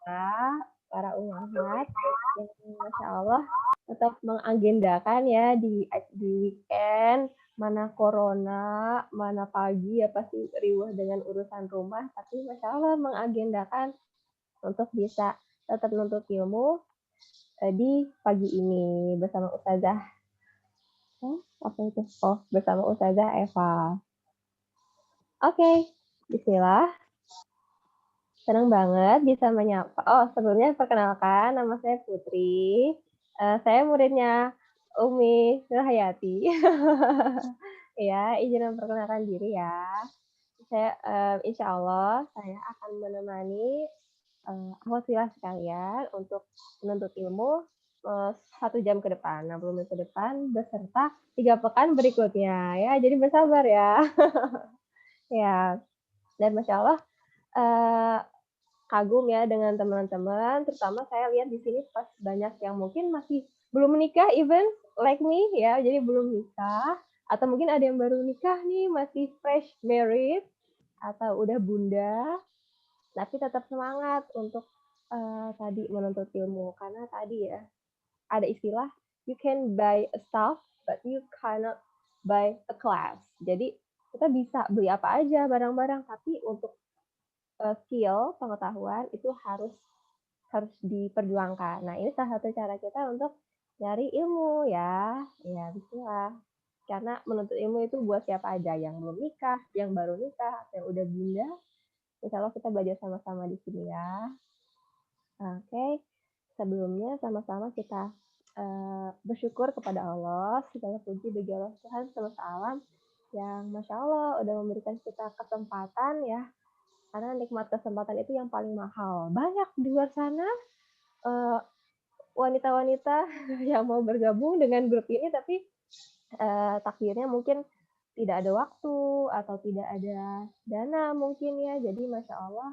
para umat yang Masya Allah tetap mengagendakan ya di weekend, mana corona, mana pagi ya pasti riuh dengan urusan rumah, tapi Masya Allah mengagendakan untuk bisa tetap menuntut ilmu di pagi ini bersama Ustazah. Apa itu? Oh, bersama Ustazah Eva. Oke, bismillah. Senang banget bisa menyapa. Oh, sebelumnya perkenalkan, nama saya Putri. Saya muridnya Umi Nurhayati. Ya, izin memperkenalkan diri ya. Saya, insya Allah saya akan menemani akhwat sekalian untuk menuntut ilmu 1 jam ke depan, 60 menit ke depan, beserta 3 pekan berikutnya ya. Jadi bersabar ya. Ya, dan Masya Allah kagum ya dengan teman-teman, terutama saya lihat di sini pas banyak yang mungkin masih belum menikah even like me ya, jadi belum nikah atau mungkin ada yang baru nikah nih masih fresh married atau udah bunda, tapi tetap semangat untuk tadi menuntut ilmu karena tadi ya ada istilah you can buy a stuff but you cannot buy a class. Jadi kita bisa beli apa aja barang-barang tapi untuk skill, pengetahuan itu harus diperjuangkan. Nah, ini salah satu cara kita untuk nyari ilmu ya. Ya, bismillah. Karena menuntut ilmu itu buat siapa aja yang belum nikah, yang baru nikah, atau yang udah bunda. Insya Allah kita belajar sama-sama di sini ya. Oke, sebelumnya sama-sama kita bersyukur kepada Allah, segala puji bagi Allah Tuhan semesta alam yang Masya Allah udah memberikan kita kesempatan ya karena nikmat kesempatan itu yang paling mahal. Banyak di luar sana wanita-wanita yang mau bergabung dengan grup ini, tapi takdirnya mungkin tidak ada waktu atau tidak ada dana mungkin ya. Jadi Masya Allah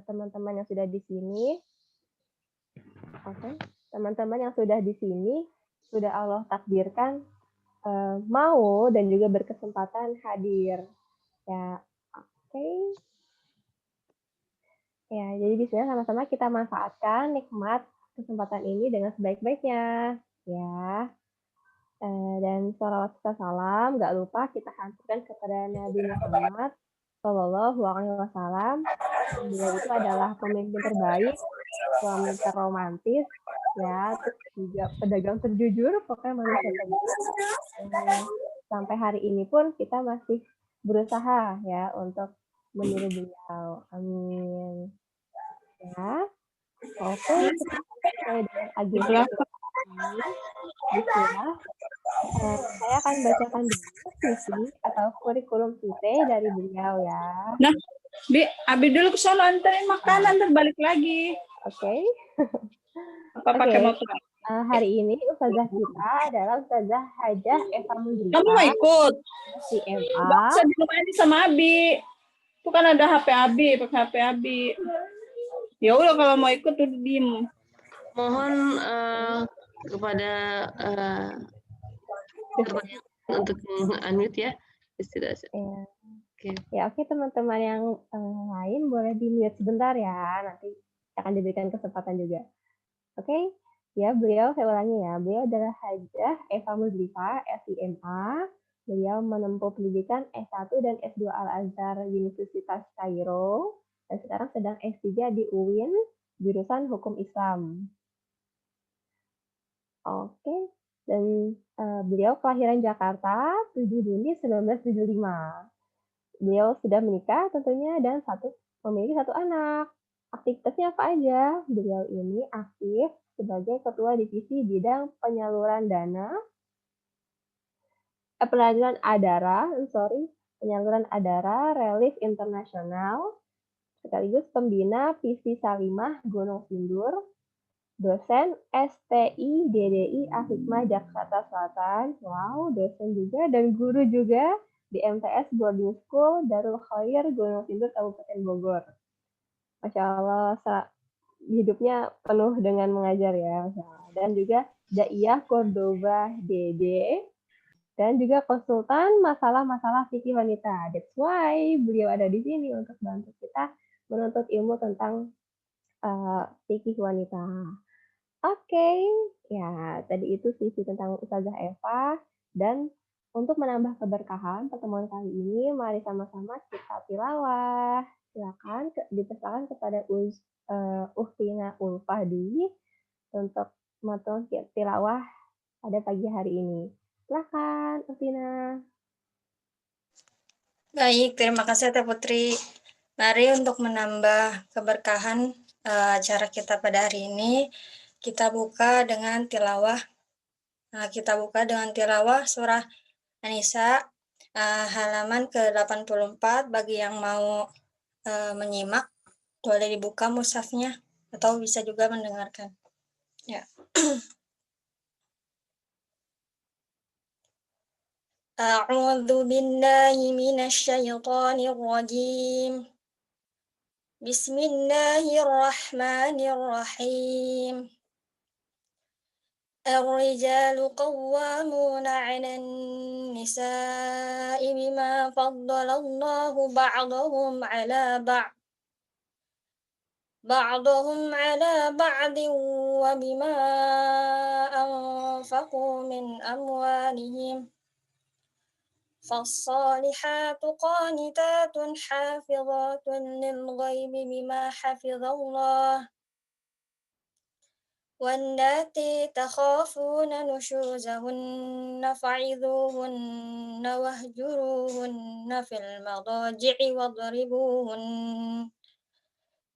teman-teman yang sudah di sini, teman-teman yang sudah di sini sudah Allah takdirkan mau dan juga berkesempatan hadir. Ya, oke. Ya, jadi di sini sama-sama kita manfaatkan nikmat kesempatan ini dengan sebaik-baiknya, ya. Dan sholawat serta salam, nggak lupa kita haturkan kepada Nabi Muhammad Shallallahu Alaihi Wasallam. Beliau itu adalah pemimpin terbaik, suami terromantis, ya, terus juga pedagang terjujur, pokoknya manusia terbaik. Sampai hari ini pun kita masih berusaha ya untuk meniru beliau. Amin. Ya, oke. Sesuai dengan agenda ini, bismillah. Saya akan bacakan dulu visi atau kurikulum vitae dari beliau ya. Nah, Bi, Abi dulu ke sono anterin makanan, ntar balik lagi. Oke. Apa pakai motor? Hari ini ustazah kita adalah Ustazah Hajah Eva Mundrika. Kamu mau ikut? CMA. Bisa di rumah ini sama Abi. Itu kan ada HP Abi, pakai HP Abi. Ya udah kalau mau ikut tuh diem. Mohon kepada untuk unmute ya. Oke. Ya oke teman-teman yang lain boleh di-mute sebentar ya. Nanti akan diberikan kesempatan juga. Oke. Ya, beliau saya ulangi ya. Beliau adalah Hajah Eva Muzlifa, SIMA. Beliau menempuh pendidikan S1 dan S2 Al-Azhar Universitas Kairo. Dan sekarang sedang S3 di UIN, jurusan Hukum Islam. Oke. Dan beliau kelahiran Jakarta 7 Juni 1975. Beliau sudah menikah tentunya dan memiliki 1 anak. Aktivitasnya apa aja? Beliau ini aktif sebagai Ketua Divisi Bidang Penyaluran Adara Relief Internasional, sekaligus pembina PC Salimah Gunung Sindur, dosen STI DDI Al-Hikmah Jakarta Selatan, wow, dosen juga dan guru juga di MTS Boarding School Darul Khair Gunung Sindur Kabupaten Bogor. Masya Allah, hidupnya penuh dengan mengajar ya. Dan juga Daiyah Cordoba DD, dan juga konsultan masalah-masalah fikih wanita. That's why beliau ada di sini untuk bantu kita menuntut ilmu tentang fikih wanita. Oke, ya tadi itu sisi tentang Ustazah Eva, dan untuk menambah keberkahan pertemuan kali ini, mari sama-sama kita tilawah. Silakan dipersilakan kepada Uhtina Ulfadi untuk materi tilawah pada pagi hari ini. Silakan, Uhtina. Baik, terima kasih Teh Putri. Mari untuk menambah keberkahan acara kita pada hari ini, kita buka dengan tilawah. Kita buka dengan tilawah surah An-Nisa halaman ke-84. Bagi yang mau menyimak, boleh dibuka mushafnya atau bisa juga mendengarkan. Ya. A'udzu billahi minasyaitonir rajim. Bismillahirrahmanirrahim. الرجال قوامون على النساء بما فضل الله بعضهم على بعض وبما أنفقوا من أموالهم فالصالحات قانتات حافظات للغيب بما حفظ الله واللاتي تخافون نشوزهن فعظوهن واهجروهن في المضاجع واضربوهن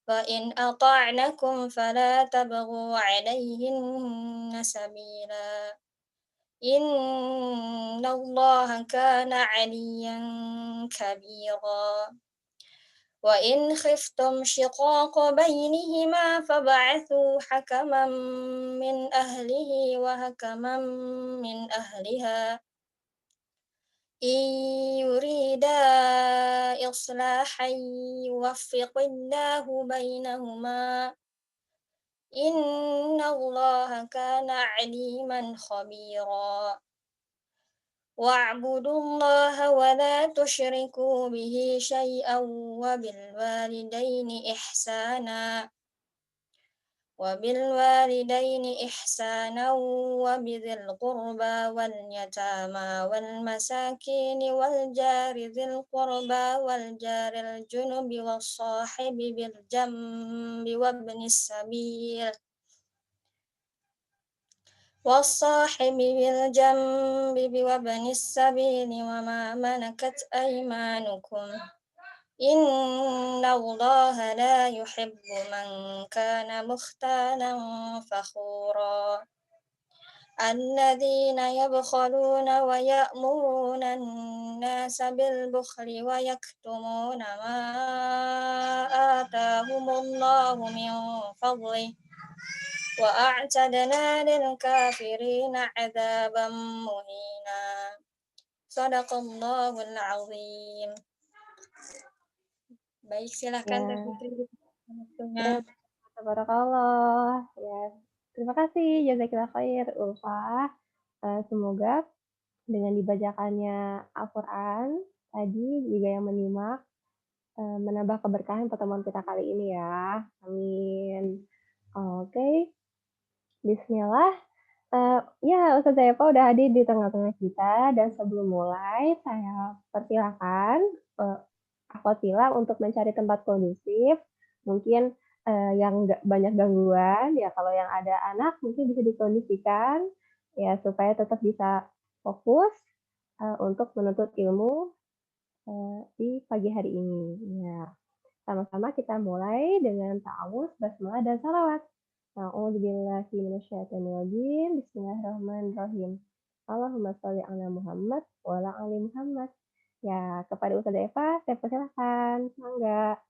فإن أطعنكم فلا تبغوا عليهن سبيلا إن الله كان عليا كبيرا وإن خفتم شقاق بينهما فبعثوا حكما من أهله وحكما من أهلها إن يريدا إصلاحا يوفق الله بينهما إن الله كان عليما خبيرا واعبدوا الله ولا تشركوا به شيئا وبالوالدين إحسانا وبذي القربى واليتامى والمساكين والجار ذي القربى والجار الجنب والصاحب بالجنب وابن السبيل وما ملكت أيمانكم إن الله لا يحب من كان مختالا فخورا الذين يبخلون ويأمرون الناس بالبخل ويكتمون ما آتاهم الله من فضله وأعتدنا للكافرين عذابا مهينا صدق الله العظيم. Baik, silakan Teh Putri. Tabarakallah. Ya, terima kasih jazakillah khair Ulfa. Semoga dengan dibacakannya Al-Quran tadi juga yang menyimak menambah keberkahan pertemuan kita kali ini ya. Amin. Oke. Bismillah. Ya, Ustazah Eva udah hadir di tengah-tengah kita, dan sebelum mulai saya persilakan akhwatila untuk mencari tempat kondusif, mungkin yang nggak banyak gangguan, ya kalau yang ada anak mungkin bisa dikondisikan, ya supaya tetap bisa fokus untuk menuntut ilmu di pagi hari ini. Ya, sama-sama kita mulai dengan ta'awudz, basmalah, dan salawat. A'udzubillahi minasyaitonirrajim. Bismillahirrahmanirrahim. Allahumma sholli ala Muhammad wa ala ali Muhammad. Ya, kepada Ustazah Eva, saya persilahkan. Mangga.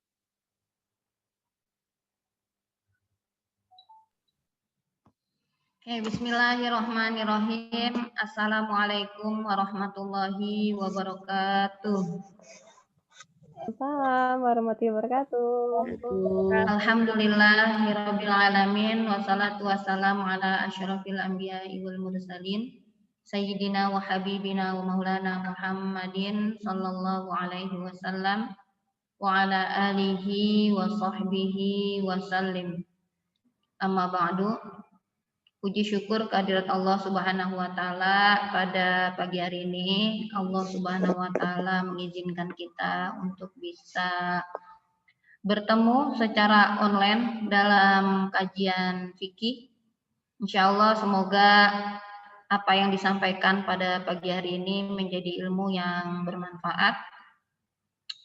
Oke, bismillahirrahmanirrahim. Assalamualaikum warahmatullahi wabarakatuh. Assalamualaikum warahmatullahi wabarakatuh. Alhamdulillahirabbil alamin wassalatu wassalamu ala asyrafil anbiya'i wal mursalin sayyidina wa habibina wa maulana Muhammadin sallallahu alaihi wasallam wa ala alihi wa sahbihi wa sallim. Amma ba'du. Puji syukur kehadirat Allah Subhanahu wa taala pada pagi hari ini. Allah Subhanahu wa taala mengizinkan kita untuk bisa bertemu secara online dalam kajian fikih. Insyaallah semoga apa yang disampaikan pada pagi hari ini menjadi ilmu yang bermanfaat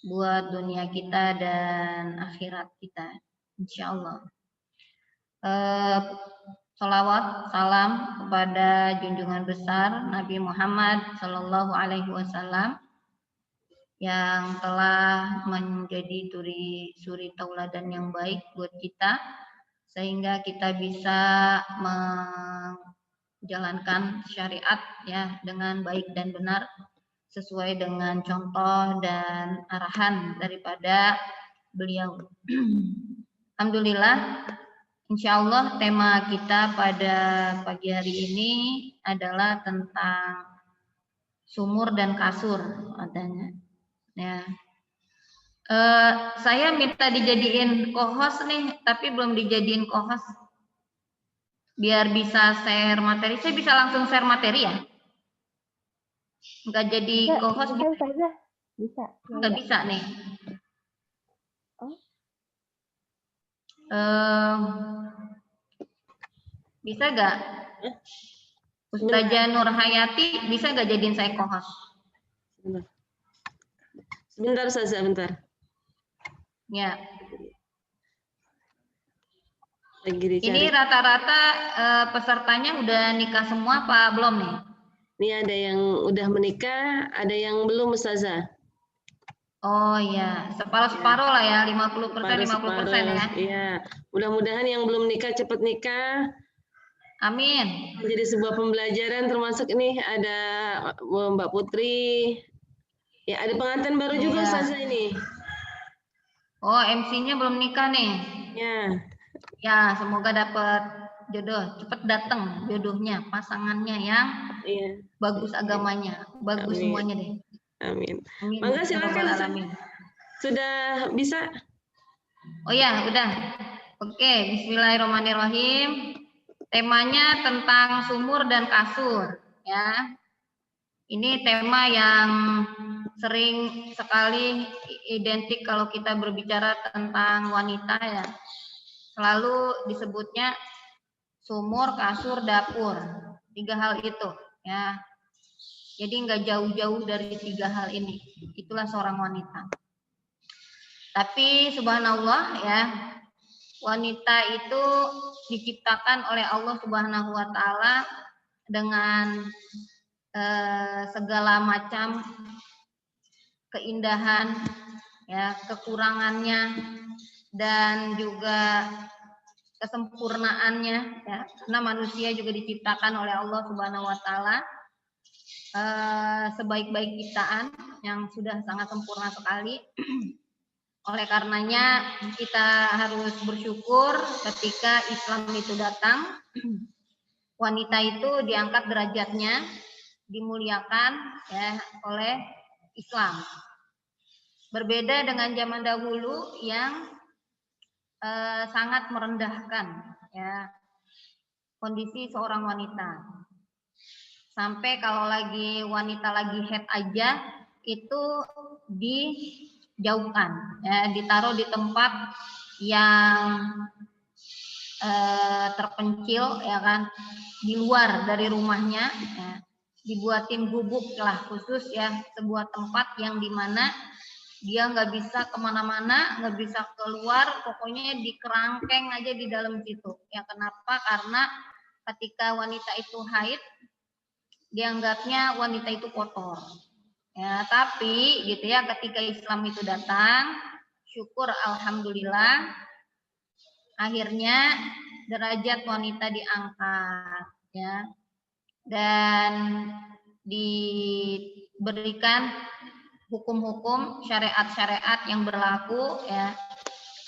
buat dunia kita dan akhirat kita. Insyaallah. Salawat, salam kepada junjungan besar Nabi Muhammad Sallallahu Alaihi Wasallam yang telah menjadi suri tauladan yang baik buat kita, sehingga kita bisa menjalankan syariat ya dengan baik dan benar sesuai dengan contoh dan arahan daripada beliau. Alhamdulillah. Insya Allah tema kita pada pagi hari ini adalah tentang sumur dan kasur katanya. Ya, saya minta dijadiin co-host nih, tapi belum dijadiin co-host. Biar bisa share materi, saya bisa langsung share materi ya? Enggak jadi co-host? Bisa. Enggak bisa nih. Bisa gak? Ustazah Nur Hayati bisa gak jadiin saya co-host? Sebentar saja, bentar. Ya. Lagi dicari. Ini rata-rata pesertanya udah nikah semua apa belum nih? Ini ada yang udah menikah, ada yang belum, Ustazah. Oh iya, separuh-separuh lah ya, 50%, 50% ya. Iya, mudah-mudahan yang belum nikah cepat nikah. Amin. Jadi sebuah pembelajaran, termasuk ini ada Mbak Putri. Ya, ada pengantin baru juga, Ustazah ini. Oh, MC-nya belum nikah nih. Ya. Ya, semoga dapat jodoh, cepet datang jodohnya, pasangannya yang bagus agamanya, bagus semuanya deh. Amin. Amin. Mangga silakan. Amin. Sudah bisa? Oh ya, udah. Oke, bismillahirrahmanirrahim. Temanya tentang sumur dan kasur, ya. Ini tema yang sering sekali identik kalau kita berbicara tentang wanita ya. Selalu disebutnya sumur, kasur, dapur. 3 hal itu, ya. Jadi nggak jauh-jauh dari 3 hal ini. Itulah seorang wanita. Tapi subhanallah ya, wanita itu diciptakan oleh Allah Subhanahu wa taala dengan segala macam keindahan ya, kekurangannya dan juga kesempurnaannya ya. Karena manusia juga diciptakan oleh Allah Subhanahu wa taala sebaik-baik ciptaan yang sudah sangat sempurna sekali. Oleh karenanya kita harus bersyukur ketika Islam itu datang, wanita itu diangkat derajatnya, dimuliakan ya oleh Islam. Berbeda dengan zaman dahulu yang sangat merendahkan ya kondisi seorang wanita. Sampai kalau wanita lagi haid aja itu dijauhkan ya, ditaruh di tempat yang terpencil ya kan, di luar dari rumahnya ya. Dibuatin gubuk lah khusus ya, sebuah tempat yang dimana dia nggak bisa kemana-mana, nggak bisa keluar, pokoknya dikerangkeng aja di dalam situ ya. Kenapa? Karena ketika wanita itu haid dianggapnya wanita itu kotor ya. Tapi gitu ya, ketika Islam itu datang, syukur alhamdulillah akhirnya derajat wanita diangkat ya, dan diberikan hukum-hukum syariat-syariat yang berlaku ya,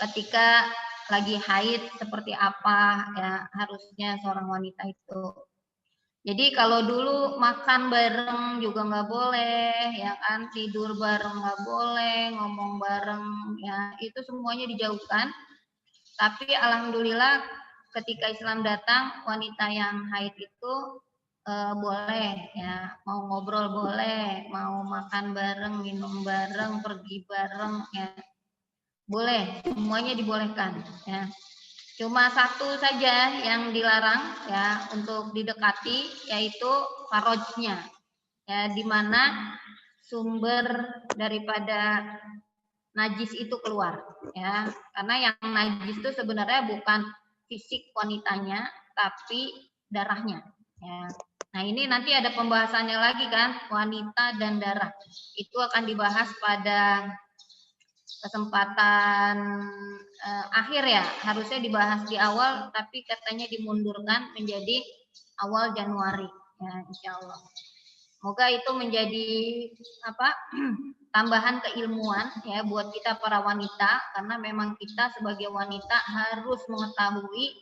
ketika lagi haid seperti apa ya harusnya seorang wanita itu. Jadi kalau dulu makan bareng juga nggak boleh, ya kan, tidur bareng nggak boleh, ngomong bareng, ya itu semuanya dijauhkan. Tapi alhamdulillah ketika Islam datang, wanita yang haid itu boleh, ya mau ngobrol boleh, mau makan bareng, minum bareng, pergi bareng, ya boleh, semuanya dibolehkan, ya. Cuma satu saja yang dilarang ya untuk didekati, yaitu farojnya, ya di mana sumber daripada najis itu keluar, ya karena yang najis itu sebenarnya bukan fisik wanitanya tapi darahnya, ya. Nah ini nanti ada pembahasannya lagi kan, wanita dan darah itu akan dibahas pada kesempatan akhir ya, harusnya dibahas di awal tapi katanya dimundurkan menjadi awal Januari, ya insya Allah. Semoga itu menjadi apa tambahan keilmuan ya buat kita para wanita, karena memang kita sebagai wanita harus mengetahui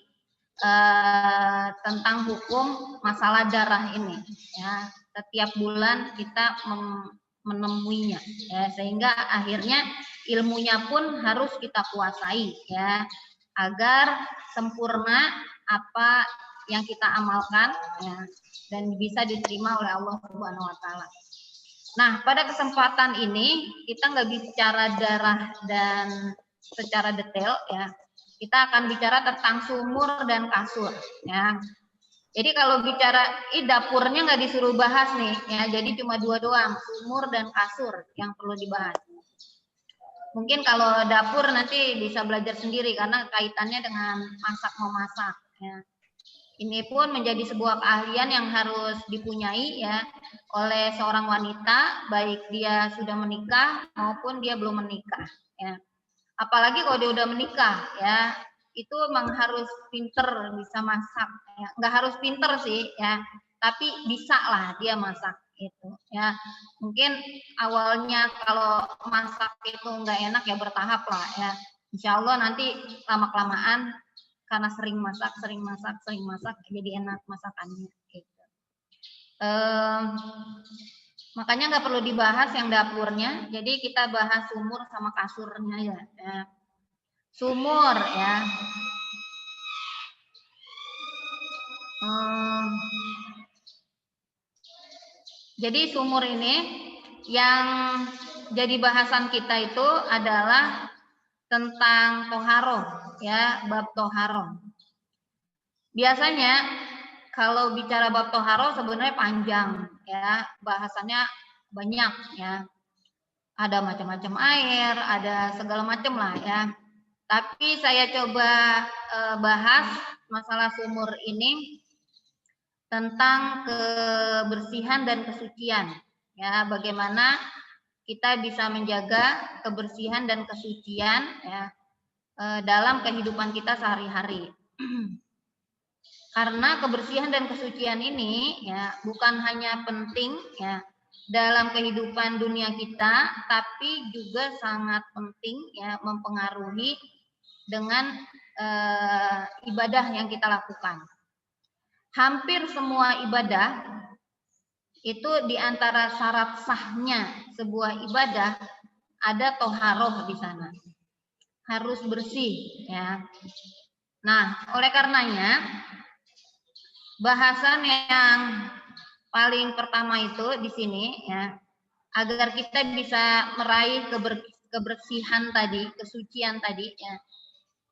tentang hukum masalah darah ini, ya setiap bulan kita menemuinya, ya sehingga akhirnya ilmunya pun harus kita kuasai, ya agar sempurna apa yang kita amalkan, ya dan bisa diterima oleh Allah Subhanahu Wa Taala. Nah pada kesempatan ini kita nggak bicara darah dan secara detail, ya kita akan bicara tentang sumur dan kasur, ya. Jadi kalau bicara dapurnya nggak disuruh bahas nih, ya. Jadi cuma dua doang, sumur dan kasur yang perlu dibahas. Mungkin kalau dapur nanti bisa belajar sendiri karena kaitannya dengan masak memasak. Ya. Ini pun menjadi sebuah keahlian yang harus dipunyai ya oleh seorang wanita, baik dia sudah menikah maupun dia belum menikah. Ya. Apalagi kalau dia udah menikah, ya itu memang harus pinter bisa masak, ya. Nggak harus pinter sih ya, tapi bisa lah dia masak itu ya. Mungkin awalnya kalau masak itu nggak enak ya bertahap lah ya. Insya Allah nanti lama kelamaan karena sering masak jadi enak masakannya gitu. Makanya nggak perlu dibahas yang dapurnya, jadi kita bahas sumur sama kasurnya ya. Sumur ya. Jadi sumur ini yang jadi bahasan kita itu adalah tentang toharoh ya, bab toharoh. Biasanya kalau bicara bab toharoh sebenarnya panjang ya, bahasannya banyak ya. Ada macam-macam air, ada segala macam lah ya. Tapi saya coba bahas masalah sumur ini tentang kebersihan dan kesucian. Ya, bagaimana kita bisa menjaga kebersihan dan kesucian ya dalam kehidupan kita sehari-hari. Karena kebersihan dan kesucian ini ya bukan hanya penting ya dalam kehidupan dunia kita, tapi juga sangat penting ya mempengaruhi dengan ibadah yang kita lakukan. Hampir semua ibadah itu diantara syarat sahnya sebuah ibadah ada toharoh di sana, harus bersih ya. Nah, oleh karenanya bahasan yang paling pertama itu di sini ya, agar kita bisa meraih kebersihan tadi, kesucian tadi ya,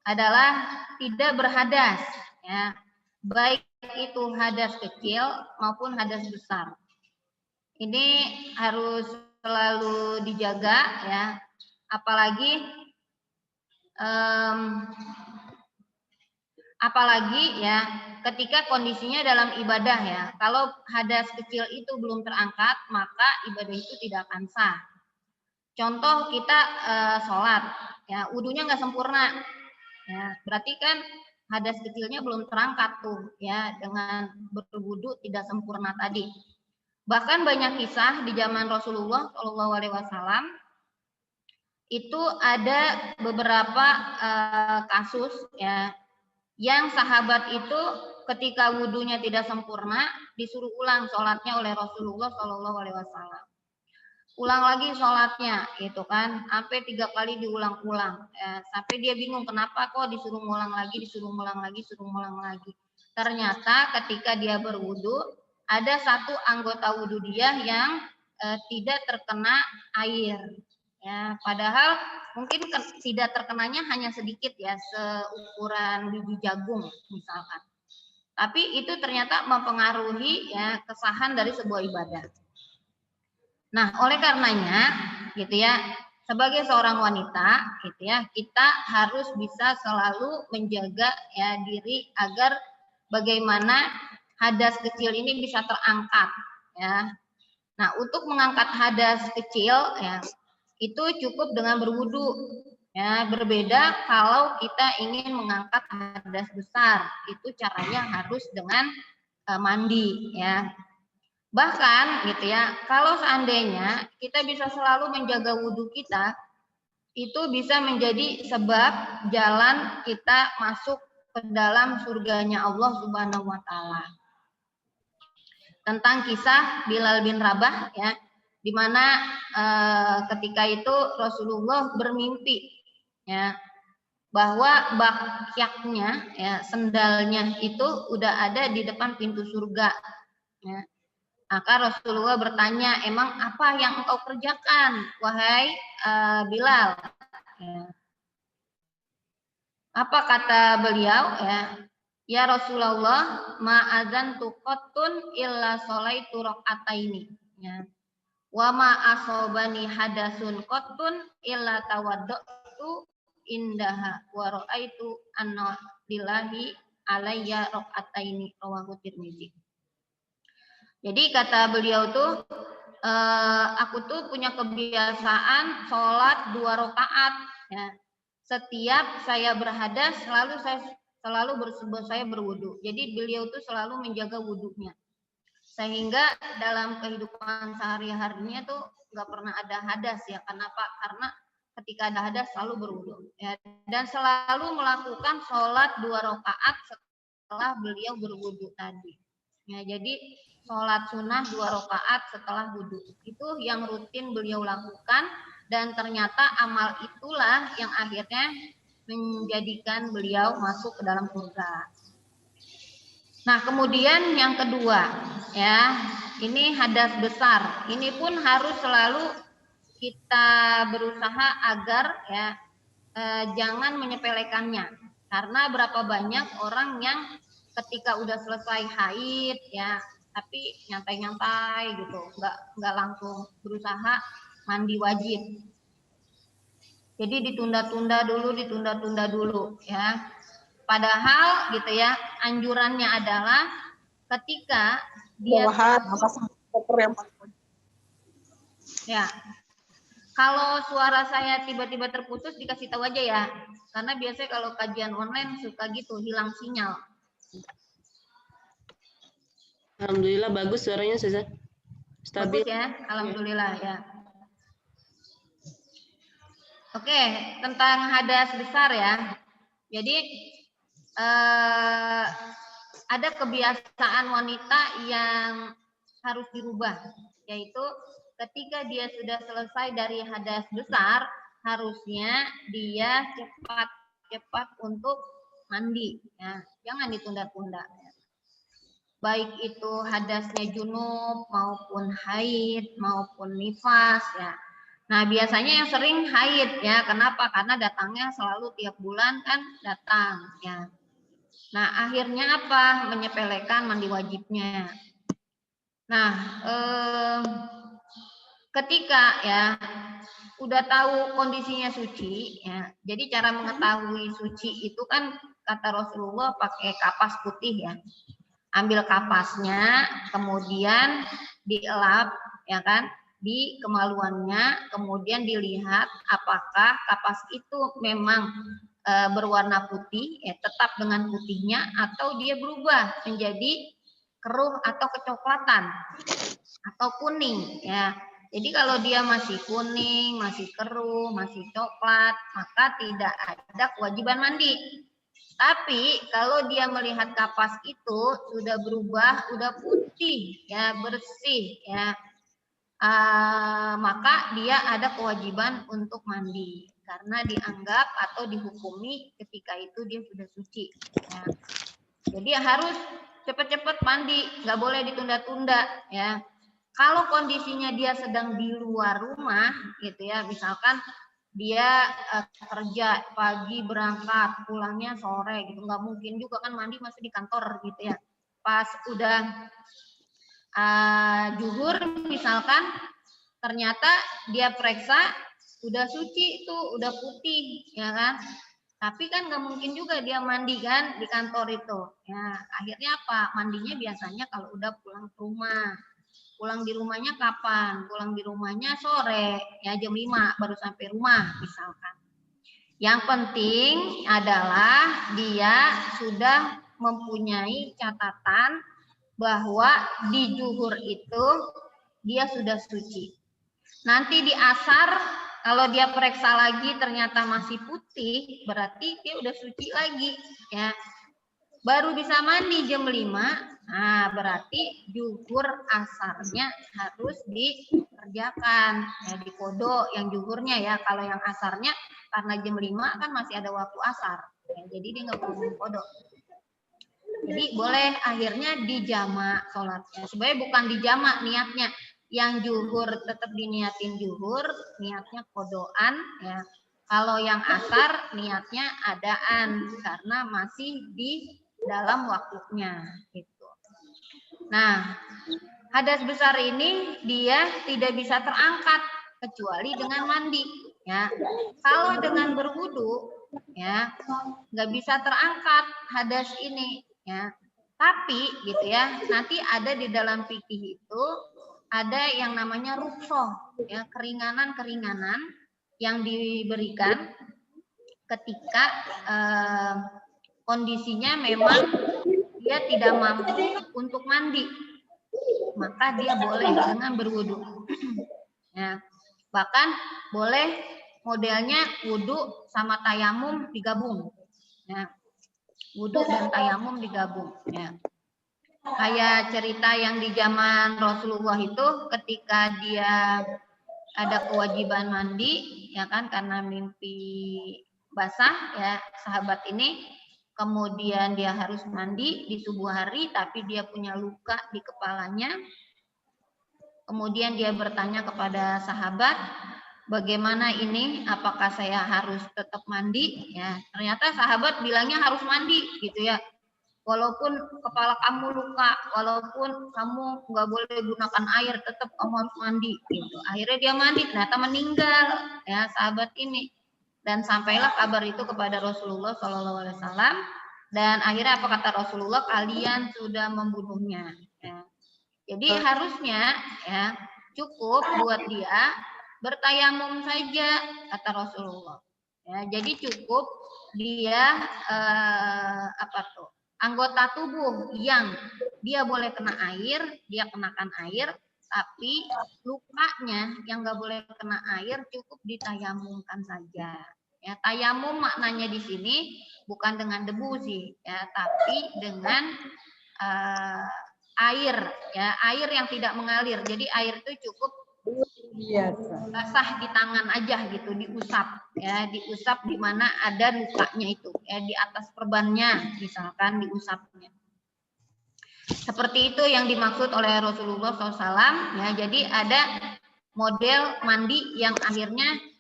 adalah tidak berhadas ya, baik itu hadas kecil maupun hadas besar. Ini harus selalu dijaga ya, apalagi ya ketika kondisinya dalam ibadah ya. Kalau hadas kecil itu belum terangkat, maka ibadah itu tidak akan sah. Contoh kita sholat ya, wudunya nggak sempurna ya, berarti kan hadas kecilnya belum terangkat tuh ya, dengan berwudu tidak sempurna tadi. Bahkan banyak kisah di zaman Rasulullah SAW itu ada beberapa kasus ya yang sahabat itu ketika wudhunya tidak sempurna, disuruh ulang sholatnya oleh Rasulullah Shallallahu Alaihi Wasallam. Ulang lagi sholatnya, gitu kan, sampai 3 kali diulang-ulang, sampai dia bingung kenapa kok disuruh ngulang lagi, disuruh ngulang lagi, disuruh ngulang lagi. Ternyata ketika dia berwudhu, ada satu anggota wudhu dia yang tidak terkena air. Ya, padahal mungkin tidak terkenanya hanya sedikit ya, seukuran biji jagung misalkan. Tapi itu ternyata mempengaruhi ya kesahan dari sebuah ibadah. Nah, oleh karenanya gitu ya, sebagai seorang wanita gitu ya, kita harus bisa selalu menjaga ya diri agar bagaimana hadas kecil ini bisa terangkat ya. Nah, untuk mengangkat hadas kecil ya, itu cukup dengan berwudu ya. Berbeda kalau kita ingin mengangkat hadas besar, itu caranya harus dengan mandi ya. Bahkan gitu ya, kalau seandainya kita bisa selalu menjaga wudhu kita, itu bisa menjadi sebab jalan kita masuk ke dalam surganya Allah Subhanahu wa Ta'ala. Tentang kisah Bilal bin Rabah ya, di mana ketika itu Rasulullah bermimpi ya bahwa bakyaknya ya, sendalnya itu udah ada di depan pintu surga ya. Maka Rasulullah bertanya, emang apa yang engkau kerjakan, wahai Bilal? Ya. Apa kata beliau? Ya Rasulullah, ma'azan tuqattun illa sholaitu raqataini. Ya. Wa ma'asobani hadasun qattun illa tawaddatu indaha wa ra'aitu anna lillahi alayya raqataini, rawahu Tirmidzi. Jadi kata beliau tuh, aku tuh punya kebiasaan sholat 2 rakaat. Ya. Setiap saya berhadas, saya berwudu. Jadi beliau tuh selalu menjaga wudunya. Sehingga dalam kehidupan sehari-harinya tuh nggak pernah ada hadas ya. Kenapa? Karena ketika ada hadas selalu berwudu. Ya. Dan selalu melakukan sholat 2 rakaat setelah beliau berwudu tadi. Ya, jadi sholat sunnah 2 rakaat setelah wudhu itu yang rutin beliau lakukan, dan ternyata amal itulah yang akhirnya menjadikan beliau masuk ke dalam surga. Nah, kemudian yang kedua ya, ini hadas besar. Ini pun harus selalu kita berusaha agar ya jangan menyepelekannya, karena berapa banyak orang yang ketika udah selesai haid ya, tapi nyantai-nyantai gitu, nggak langsung berusaha mandi wajib. Jadi ditunda-tunda dulu ya. Padahal gitu ya, anjurannya adalah ketika dia ya, kalau suara saya tiba-tiba terputus dikasih tahu aja ya, karena biasanya kalau kajian online suka gitu, hilang sinyal. Alhamdulillah bagus suaranya, Ustazah. Stabil. Bagus ya, alhamdulillah ya. Oke, tentang hadas besar ya. Jadi ada kebiasaan wanita yang harus dirubah, yaitu ketika dia sudah selesai dari hadas besar, harusnya dia cepat untuk mandi ya. Jangan ditunda-tunda. Baik itu hadasnya junub maupun haid maupun nifas ya. Nah, biasanya yang sering haid ya. Kenapa? Karena datangnya selalu tiap bulan kan datang ya. Nah, akhirnya apa? Menyepelekan mandi wajibnya. Nah, ketika ya udah tahu kondisinya suci ya. Jadi cara mengetahui suci itu kan kata Rasulullah pakai kapas putih ya. Ambil kapasnya, kemudian dielap ya kan di kemaluannya, kemudian dilihat apakah kapas itu memang berwarna putih ya, tetap dengan putihnya, atau dia berubah menjadi keruh atau kecoklatan atau kuning ya. Jadi kalau dia masih kuning, masih keruh, masih coklat, maka tidak ada kewajiban mandi. Tapi kalau dia melihat kapas itu sudah berubah, udah putih, ya bersih, ya, maka dia ada kewajiban untuk mandi karena dianggap atau dihukumi ketika itu dia sudah suci. Ya. Jadi harus cepat-cepat mandi, nggak boleh ditunda-tunda, ya. Kalau kondisinya dia sedang di luar rumah, gitu ya, misalkan dia kerja pagi berangkat, pulangnya sore, gitu, nggak mungkin juga kan mandi masih di kantor, gitu ya. Pas udah zuhur misalkan, ternyata dia periksa udah suci itu, udah putih, ya kan? Tapi kan nggak mungkin juga dia mandi kan di kantor itu. Ya, akhirnya apa? Mandinya biasanya kalau udah pulang ke rumah. Pulang di rumahnya kapan? Pulang di rumahnya sore, ya jam 5 baru sampai rumah misalkan. Yang penting adalah dia sudah mempunyai catatan bahwa di zuhur itu dia sudah suci. Nanti di asar kalau dia periksa lagi ternyata masih putih, berarti dia udah suci lagi, ya. Baru bisa mandi jam 5, nah berarti zuhur asarnya harus dikerjakan, ya, di kodok yang zuhurnya ya. Kalau yang asarnya karena jam 5 kan masih ada waktu asar, ya, jadi dia nggak perlu kodok. Jadi boleh akhirnya dijamak sholatnya. Sebenarnya bukan dijamak niatnya. Yang zuhur tetap diniatin zuhur, niatnya kodoan, ya. Kalau yang asar niatnya adaan karena masih di dalam waktunya gitu. Nah, hadas besar ini dia tidak bisa terangkat kecuali dengan mandi, ya. Kalau dengan berwudu, ya, nggak bisa terangkat hadas ini, ya. Tapi gitu ya, nanti ada di dalam fikih itu ada yang namanya ruksoh, ya, keringanan-keringanan yang diberikan ketika kondisinya memang dia tidak mampu untuk mandi, maka dia boleh dengan berwudu. Ya, bahkan boleh modelnya wudu sama tayamum digabung. Ya, wudu dan tayamum digabung. Ya. Kayak cerita yang di zaman Rasulullah itu ketika dia ada kewajiban mandi, ya kan, karena mimpi basah, ya, sahabat ini. Kemudian dia harus mandi di subuh hari, tapi dia punya luka di kepalanya. Kemudian dia bertanya kepada sahabat, bagaimana ini? Apakah saya harus tetap mandi? Ya, ternyata sahabat bilangnya harus mandi, gitu ya. Walaupun kepala kamu luka, walaupun kamu nggak boleh gunakan air, tetap kamu harus mandi. Gitu. Akhirnya dia mandi, ternyata meninggal, ya sahabat ini. Dan sampailah kabar itu kepada Rasulullah SAW. Dan akhirnya apa kata Rasulullah? Kalian sudah membunuhnya. Ya. Jadi harusnya ya cukup buat dia bertayamum saja kata Rasulullah. Ya, jadi cukup dia anggota tubuh yang dia boleh kena air, dia kenakan air, tapi lukanya yang nggak boleh kena air cukup ditayamumkan saja. Ya, tayamum maknanya di sini bukan dengan debu sih, ya, tapi dengan air, ya, air yang tidak mengalir. Jadi air itu cukup basah di tangan aja gitu, diusap, ya, diusap di mana ada lukanya itu, ya, di atas perbannya misalkan diusapnya. Seperti itu yang dimaksud oleh Rasulullah SAW, ya. Jadi ada model mandi yang akhirnya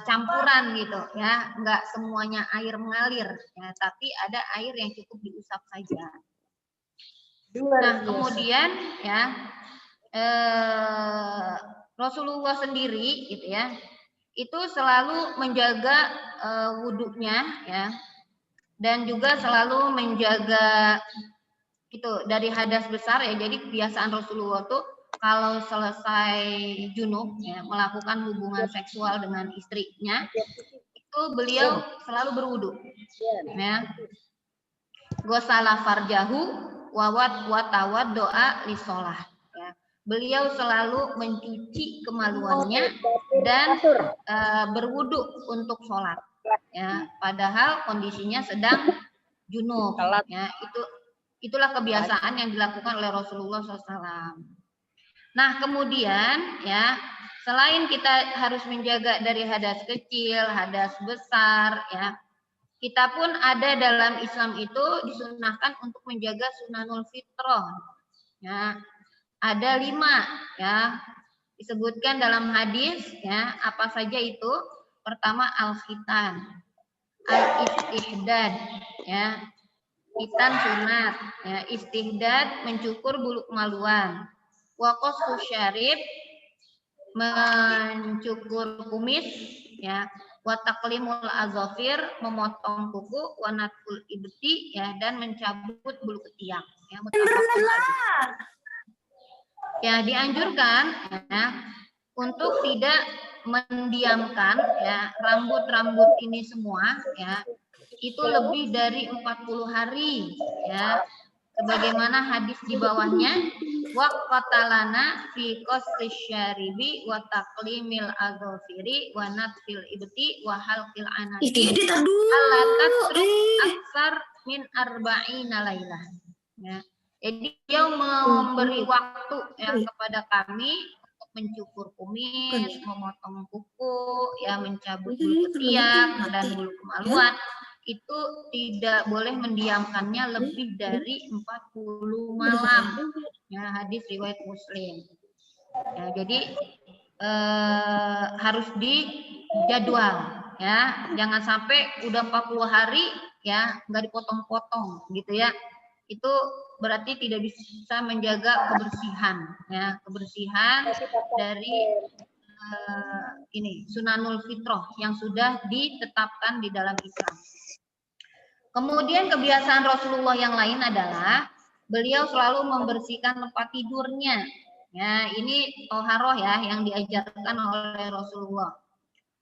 campuran gitu, ya, nggak semuanya air mengalir, ya, tapi ada air yang cukup diusap saja. Nah, kemudian ya Rasulullah sendiri gitu ya, itu selalu menjaga wudhunya, ya, dan juga selalu menjaga itu dari hadas besar, ya. Jadi kebiasaan Rasulullah tuh kalau selesai junub, ya, melakukan hubungan seksual dengan istrinya, itu beliau selalu berwudu, ya. Gosala farjahu wawat watawat doa lisolah. Ya. Beliau selalu mencuci kemaluannya dan berwudu untuk sholat. Ya. Padahal kondisinya sedang junub. Ya, itulah kebiasaan yang dilakukan oleh Rasulullah SAW. Nah, kemudian ya, selain kita harus menjaga dari hadas kecil, hadas besar, ya, kita pun ada dalam Islam itu disunahkan untuk menjaga sunanul fitrah. Ya, ada 5 ya, disebutkan dalam hadis ya, apa saja itu? Pertama al-khitan, al-istihdad ya, khitan sunat ya, istihdad mencukur bulu kemaluan, wa qassu syarib mencukur kumis ya, wa taqlimul azafir memotong kuku, wa natful ibti ya, dan mencabut bulu ketiak ya, ya, dianjurkan ya untuk tidak mendiamkan ya rambut-rambut ini semua ya, itu lebih dari 40 hari ya, sebagaimana hadis di bawahnya, waqatalana fi qassi syaribi wa taqlimil azafiri wa natfil ibti wa halqil anati alla tatruk aksar min arba'ina lailah ya. Jadi dia memberi waktu ya kepada kami untuk mencukur kumis, memotong kuku, ya, mencabut bulu ketiak dan bulu kemaluan. Itu tidak boleh mendiamkannya lebih dari 40 malam. Ya, hadis riwayat Muslim. Ya, jadi harus dijadwal ya. Jangan sampai udah 40 hari ya nggak dipotong-potong gitu ya. Itu berarti tidak bisa menjaga kebersihan ya, kebersihan dari ini sunanul fitrah yang sudah ditetapkan di dalam Islam. Kemudian kebiasaan Rasulullah yang lain adalah beliau selalu membersihkan tempat tidurnya. Ya, ini toharoh ya yang diajarkan oleh Rasulullah.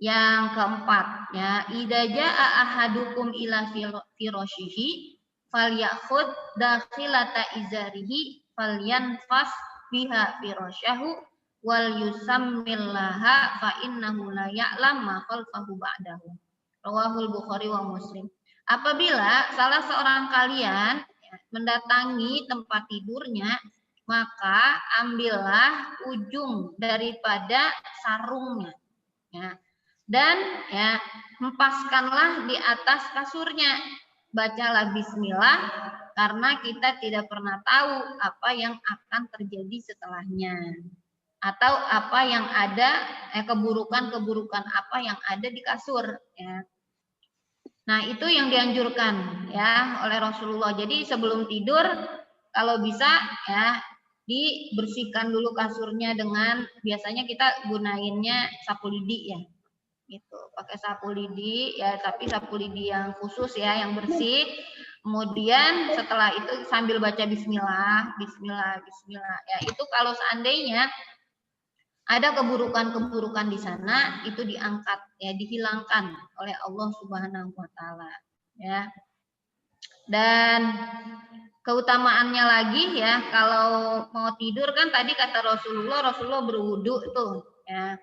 Yang keempat, ya, idza jaa ahadukum ila firashihi falyakhud dakhilata izarihi falyanfas biha firashahu wal yusammillaha fa innahu la ya'lam ma khalfahu ba'dahu. Rawahul Bukhari wa Muslim. Apabila salah seorang kalian mendatangi tempat tidurnya, maka ambillah ujung daripada sarungnya ya, dan ya hempaskanlah di atas kasurnya. Bacalah bismillah karena kita tidak pernah tahu apa yang akan terjadi setelahnya atau apa yang ada keburukan-keburukan apa yang ada di kasur ya. Nah, itu yang dianjurkan ya oleh Rasulullah. Jadi sebelum tidur kalau bisa ya dibersihkan dulu kasurnya dengan, biasanya kita gunainnya sapu lidi ya. Gitu, pakai sapu lidi ya, tapi sapu lidi yang khusus ya, yang bersih. Kemudian setelah itu sambil baca bismillah, bismillah, bismillah ya. Itu kalau seandainya ada keburukan-keburukan di sana, itu diangkat ya, dihilangkan oleh Allah Subhanahu wa taala ya. Dan keutamaannya lagi ya, kalau mau tidur kan tadi kata Rasulullah berwudu tuh ya.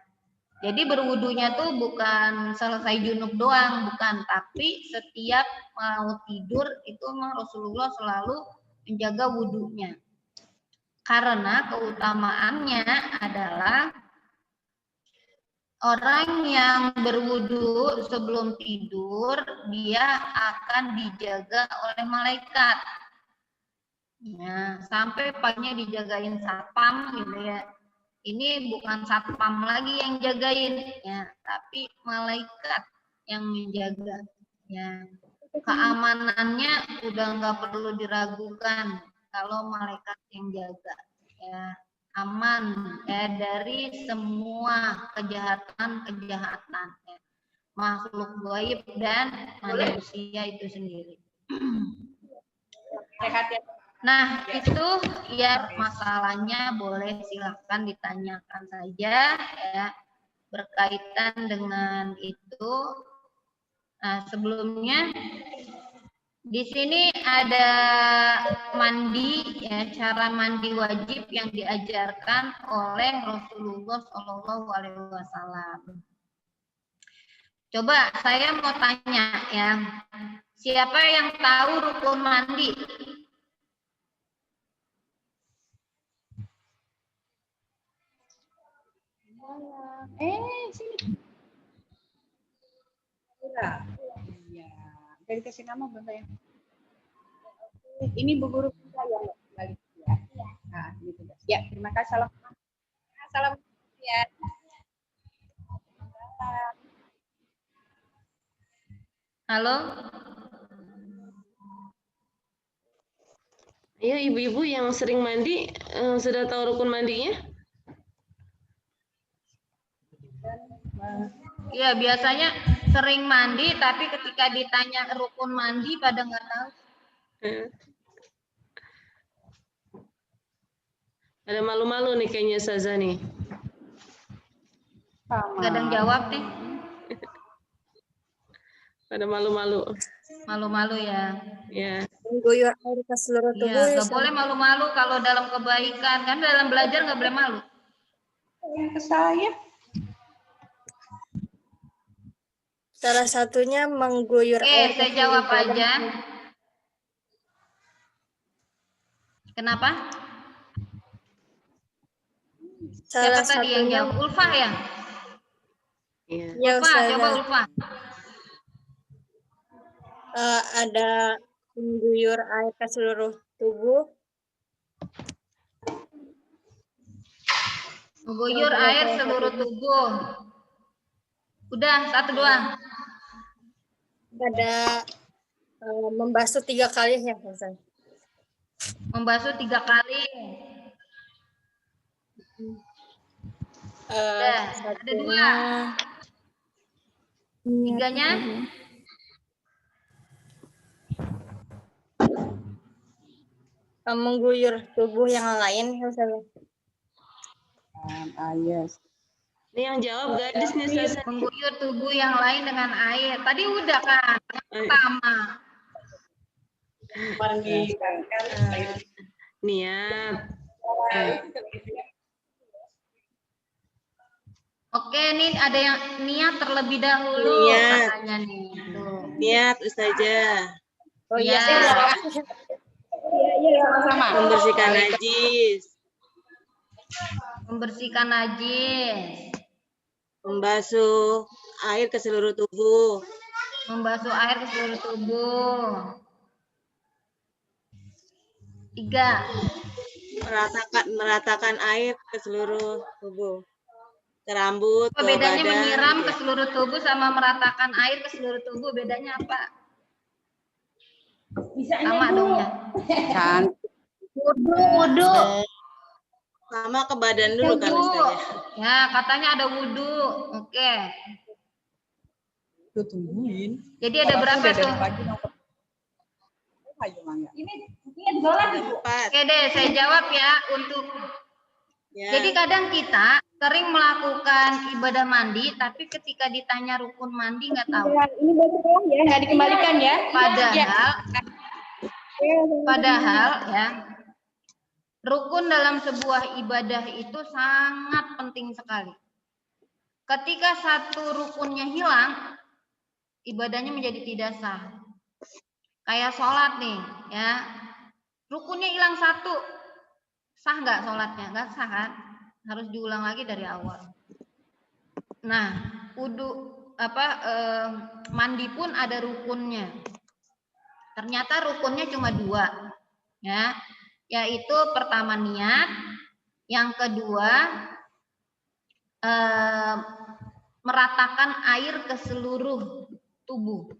Jadi berwudunya tuh bukan selesai junub doang, bukan, tapi setiap mau tidur itu mah Rasulullah selalu menjaga wudunya. Karena keutamaannya adalah orang yang berwudu sebelum tidur dia akan dijaga oleh malaikat. Ya, sampai paginya dijagain satpam gitu ya. Ini bukan satpam lagi yang jagain ya, tapi malaikat yang menjaga ya. Keamanannya udah nggak perlu diragukan kalau malaikat yang jaga ya, aman ya dari semua kejahatan ya, makhluk gaib dan manusia itu sendiri. Sehat ya. Nah, itu ya masalahnya boleh silakan ditanyakan saja ya berkaitan dengan itu. Nah, sebelumnya di sini ada mandi ya, cara mandi wajib yang diajarkan oleh Rasulullah SAW. Coba saya mau tanya ya, Siapa yang tahu rukun mandi? Sini. Iya. Dari kasih nama belum ya? Ini Bu Guru kita yang balik ya. Nah, ini tugas. Ya, terima kasih. Salam. Salam ya. Halo? Ayo ibu-ibu yang sering mandi, sudah tahu rukun mandinya? Iya, biasanya sering mandi, tapi ketika ditanya rukun mandi pada nggak tahu. Ada malu-malu nih kayaknya Ustazah nih. Nggak ada yang jawab nih. Pada malu-malu. Malu-malu ya. Ya. Mengguyur air ke seluruh tubuh. Iya, nggak boleh malu-malu kalau dalam kebaikan. Kan dalam belajar nggak boleh malu. Ke saya. Salah satunya mengguyur air. Oke, saya jawab aja. Kenapa? Salah Siapa tadi yang satunya jawab? Ulfah ya? Iya. ya, Ulfah, Ustazah. coba Ulfah. Ada mengguyur air ke seluruh tubuh. Mengguyur air seluruh tubuh. Udah, satu doang. Ada membasuh 3 kali ya, Ustazah. Membasuh 3 kali. Udah, ada 2. Tiganya? Mengguyur tubuh yang lain ya, Ustazah. Yes. Ini yang jawab gadis nih Ustazah. Mengguyur tubuh yang lain dengan air. Tadi udah kan? Yang pertama. Niat. Oke, nih ada yang niat terlebih dahulu Niat. katanya nih. Tuh. Niat Ustazah. Oh iya, Ya. Iya, sama-sama. Membersihkan najis. Membersihkan najis. Membasuh air ke seluruh tubuh. Membasuh air ke seluruh tubuh. 3. Meratakan air ke seluruh tubuh. Ke rambut, Apa ke bedanya badan. menyiram gitu ke ya. seluruh tubuh sama meratakan air ke seluruh tubuh? Bedanya apa? Sama dong ya. Wudu. Sama ke badan dulu kan Wudu. Ustazah. Ya, katanya ada wudu. Oke. Tuh tungguin. Jadi ada berapa tuh? Ini sholat Ibu. 4. Oke deh, saya jawab ya untuk. Ya. Jadi kadang kita sering melakukan ibadah mandi, tapi ketika ditanya rukun mandi nggak tahu. Ini betul ya, nggak dikembalikan ya. Padahal ya, rukun dalam sebuah ibadah itu sangat penting sekali. Ketika satu rukunnya hilang, ibadahnya menjadi tidak sah. Kayak sholat nih, ya. Rukunnya hilang satu, sah nggak sholatnya? Nggak sah kan? Harus diulang lagi dari awal. Nah, mandi pun ada rukunnya. Ternyata rukunnya cuma 2, ya, yaitu pertama niat, yang kedua meratakan air ke seluruh tubuh.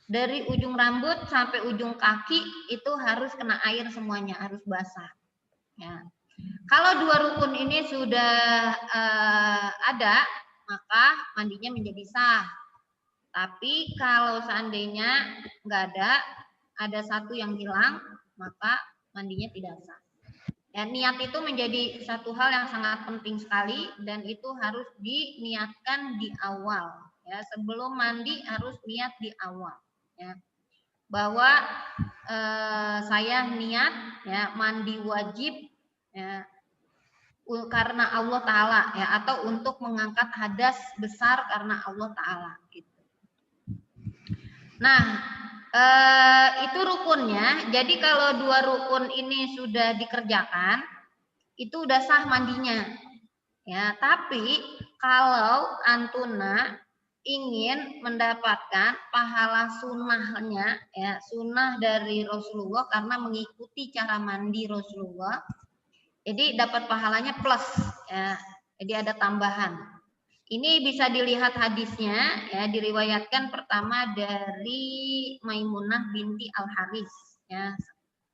Dari ujung rambut sampai ujung kaki itu harus kena air semuanya, harus basah. Ya. Kalau 2 rukun ini sudah ada, maka mandinya menjadi sah. Tapi kalau seandainya nggak ada satu yang hilang, maka mandinya tidak sah. Ya, niat itu menjadi satu hal yang sangat penting sekali dan itu harus diniatkan di awal. Ya, sebelum mandi harus niat di awal. Ya, bahwa saya niat ya mandi wajib ya karena Allah Ta'ala ya, atau untuk mengangkat hadas besar karena Allah Ta'ala gitu. Nah, Itu rukunnya. Jadi kalau 2 rukun ini sudah dikerjakan, itu udah sah mandinya. Ya, tapi kalau antuna ingin mendapatkan pahala sunnahnya, ya, sunnah dari Rasulullah karena mengikuti cara mandi Rasulullah, jadi dapat pahalanya plus, ya. Jadi ada tambahan. Ini bisa dilihat hadisnya, ya, diriwayatkan pertama dari Maimunah binti Al-Haris, ya,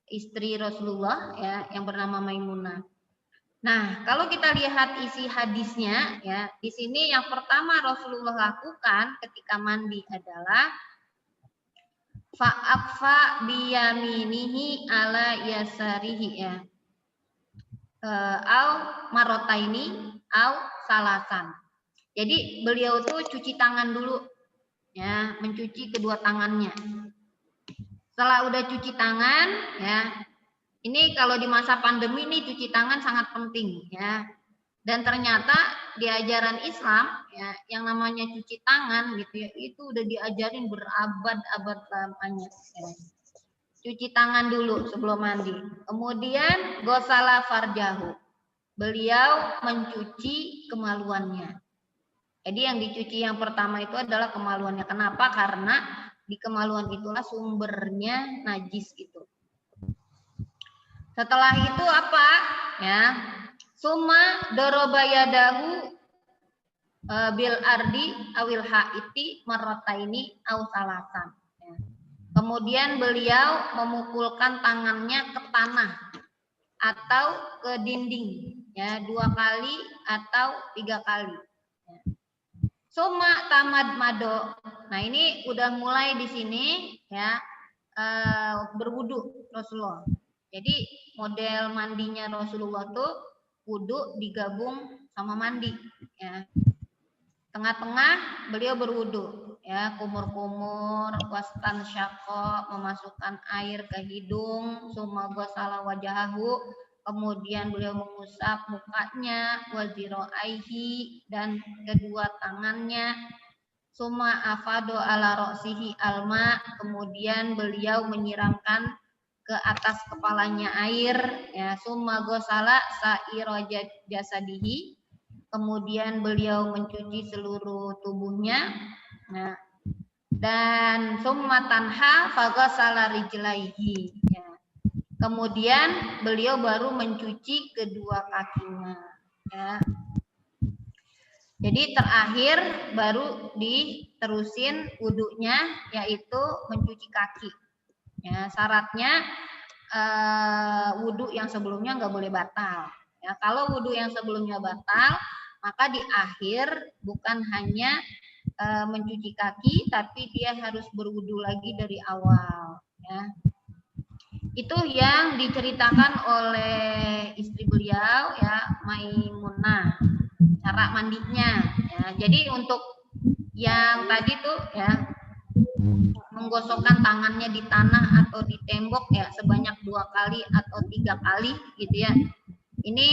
istri Rasulullah, ya, yang bernama Maimunah. Nah, kalau kita lihat isi hadisnya, ya, di sini yang pertama Rasulullah lakukan ketika mandi adalah fa'akfa biyaminihi ala yasarihi, ya, au marotaini au salasan. Jadi beliau tuh cuci tangan dulu, ya, mencuci kedua tangannya. Setelah udah cuci tangan, ya. Ini kalau di masa pandemi ini cuci tangan sangat penting, ya. Dan ternyata di ajaran Islam, ya, yang namanya cuci tangan gitu, ya, itu udah diajarin berabad-abad lamanya. Ya. Cuci tangan dulu sebelum mandi. Kemudian gosala farjahu. Beliau mencuci kemaluannya. Jadi yang dicuci yang pertama itu adalah kemaluannya. Kenapa? Karena di kemaluan itulah sumbernya najis itu. Setelah itu apa? Ya, summa dorobayadahu bil ardi awil haiti marrataini aw salasan. Ya. Kemudian beliau memukulkan tangannya ke tanah atau ke dinding, ya, 2 kali atau 3 kali. Ya. Summa tamad mado. Nah, ini udah mulai di sini, ya, berwudu Rasulullah. Jadi model mandinya Rasulullah tuh wudu digabung sama mandi, ya. Tengah-tengah beliau berwudu, ya, kumur-kumur, wastan syaqqa, memasukkan air ke hidung, summa ghasala wajahahu, kemudian beliau mengusap mukanya, waziraihi, dan kedua tangannya, summa afado ala roksihi alma, kemudian beliau menyiramkan ke atas kepalanya air, ya, summa ghasala sa'ira jasadihi, kemudian beliau mencuci seluruh tubuhnya, nah, dan summa tanha faghasala rijlaihi, ya. Kemudian beliau baru mencuci kedua kakinya, ya. Jadi terakhir baru diterusin wudunya, yaitu mencuci kaki. Ya, syaratnya wudu yang sebelumnya nggak boleh batal. Ya, kalau wudu yang sebelumnya batal, maka di akhir bukan hanya mencuci kaki, tapi dia harus berwudu lagi dari awal. Ya. Itu yang diceritakan oleh istri beliau, ya, Maimunah, cara mandinya. Ya. Jadi untuk yang tadi tuh, ya, menggosokkan tangannya di tanah atau di tembok, ya, sebanyak 2 kali atau 3 kali gitu, ya. Ini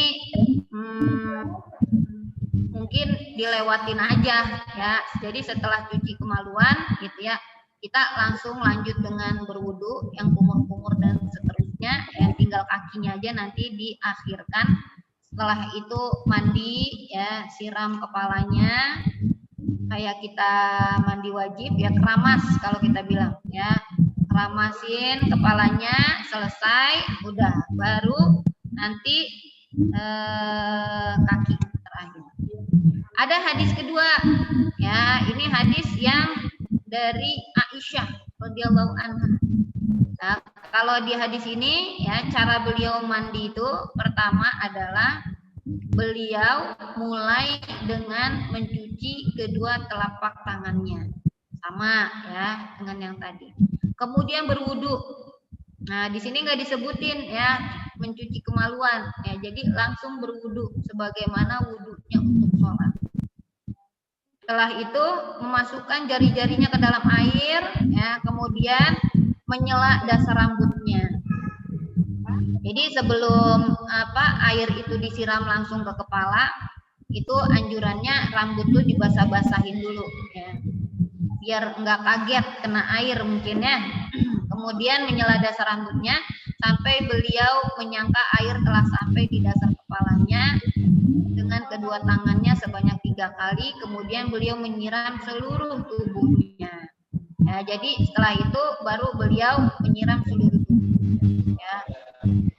mungkin dilewatin aja, ya. Jadi setelah cuci kemaluan gitu, ya, kita langsung lanjut dengan berwudu yang kumur-kumur dan seterusnya, ya, tinggal kakinya aja nanti diakhirkan. Setelah itu mandi, ya, siram kepalanya kayak kita mandi wajib, ya, keramas kalau kita bilang, ya, keramasin kepalanya, selesai, udah, baru nanti kaki terakhir. Ada hadis kedua, ya, ini hadis yang dari Aisyah radhiyallahu anha. Nah, kalau di hadis ini, ya, cara beliau mandi itu pertama adalah beliau mulai dengan mencuci kedua telapak tangannya, sama, ya, dengan yang tadi. Kemudian berwudu. Nah, di sini nggak disebutin, ya, mencuci kemaluan, ya, jadi langsung berwudu sebagaimana wudunya untuk sholat. Setelah itu memasukkan jari-jarinya ke dalam air, ya, kemudian menyela dasar rambutnya. Jadi sebelum air itu disiram langsung ke kepala, itu anjurannya rambut tuh dibasah-basahin dulu, ya, biar nggak kaget kena air mungkin, ya. Kemudian menyela dasar rambutnya sampai beliau menyangka air telah sampai di dasar kepalanya dengan kedua tangannya sebanyak 3 kali. Kemudian beliau menyiram seluruh tubuhnya. Ya, jadi setelah itu baru beliau menyiram seluruh tubuhnya. Ya,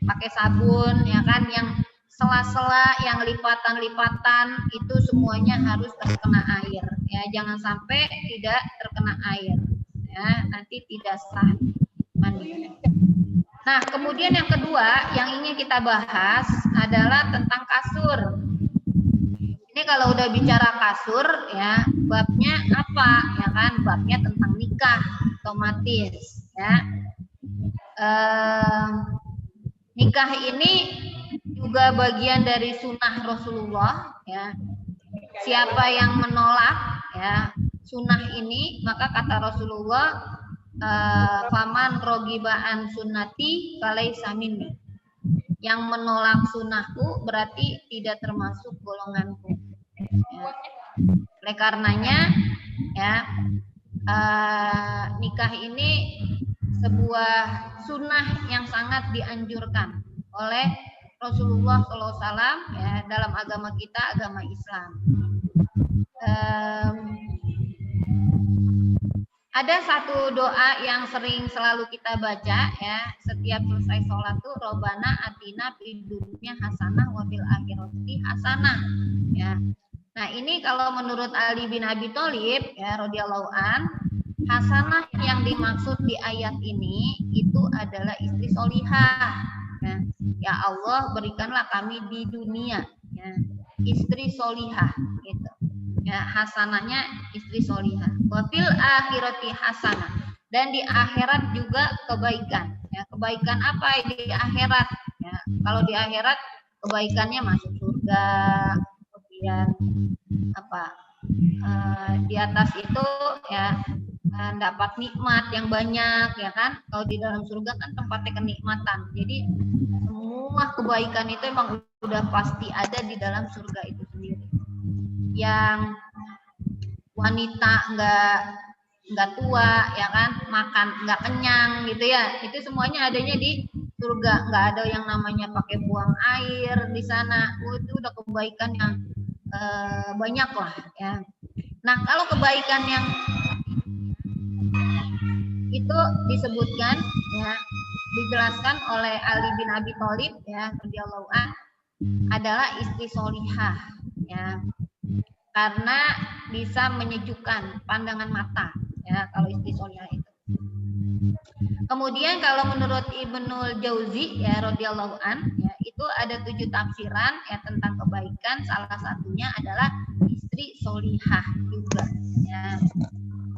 pakai sabun, ya kan, yang sela-sela, yang lipatan-lipatan itu semuanya harus terkena air. Ya, jangan sampai tidak terkena air. Ya, nanti tidak sah mandi. Nah, kemudian yang kedua yang ingin kita bahas adalah tentang kasur. Ini kalau udah bicara kasur, ya, babnya apa? Ya kan, babnya tentang nikah, otomatis. Ya, nikah ini juga bagian dari sunnah Rasulullah. Ya, siapa yang menolak, ya, sunnah ini, maka kata Rasulullah, faman rogibaan sunnati falaisa minni. Yang menolak sunnahku berarti tidak termasuk golonganku. Ya. Oleh karenanya, ya, nikah ini sebuah sunnah yang sangat dianjurkan oleh Rasulullah SAW, ya, dalam agama kita, agama Islam. Ada satu doa yang selalu kita baca, ya, setiap selesai sholat tuh, Robbana atina fid dunya hasanah wa fil akhirati hasanah. Ya. Nah, ini kalau menurut Ali bin Abi Thalib, ya, radhiyallahu an, hasanah yang dimaksud di ayat ini itu adalah istri solihah. Ya, ya Allah, berikanlah kami di dunia, ya, istri solihah, gitu. Ya, hasanahnya istri solihah. Wa fil akhirati hasanah, dan di akhirat juga kebaikan. Ya, kebaikan apa di akhirat? Ya, kalau di akhirat kebaikannya masuk surga, kemudian apa? Di atas itu, ya, dapat nikmat yang banyak, ya kan? Kalau di dalam surga kan tempatnya kenikmatan. Jadi semua kebaikan itu emang udah pasti ada di dalam surga itu sendiri. Yang wanita nggak tua, ya kan, makan nggak kenyang gitu ya, itu semuanya adanya di surga. Nggak ada yang namanya pakai buang air di sana. Itu udah kebaikan yang banyak lah, ya. Nah, kalau kebaikan yang itu disebutkan, ya, dijelaskan oleh Ali bin Abi Thalib, ya, radhiyallahu an, adalah istri solihah, ya, karena bisa menyejukkan pandangan mata, ya, kalau istri solihah itu. Kemudian kalau menurut Ibnul Jauzi, ya, radhiyallahu an, ya, itu ada 7 tafsiran, ya, tentang kebaikan. Salah satunya adalah istri solihah juga, ya.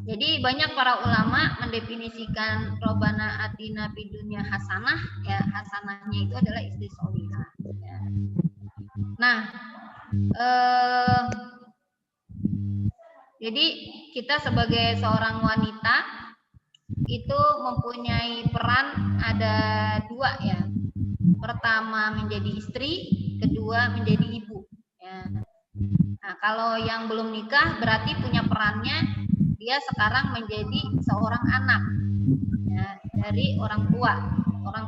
Jadi banyak para ulama mendefinisikan Robbana atina fid dunya hasanah, ya, hasanahnya itu adalah istri solihah, ya. Nah, jadi kita sebagai seorang wanita itu mempunyai peran ada 2, ya. Pertama menjadi istri, kedua menjadi ibu, ya. Nah, kalau yang belum nikah berarti punya perannya, dia sekarang menjadi seorang anak, ya, dari orang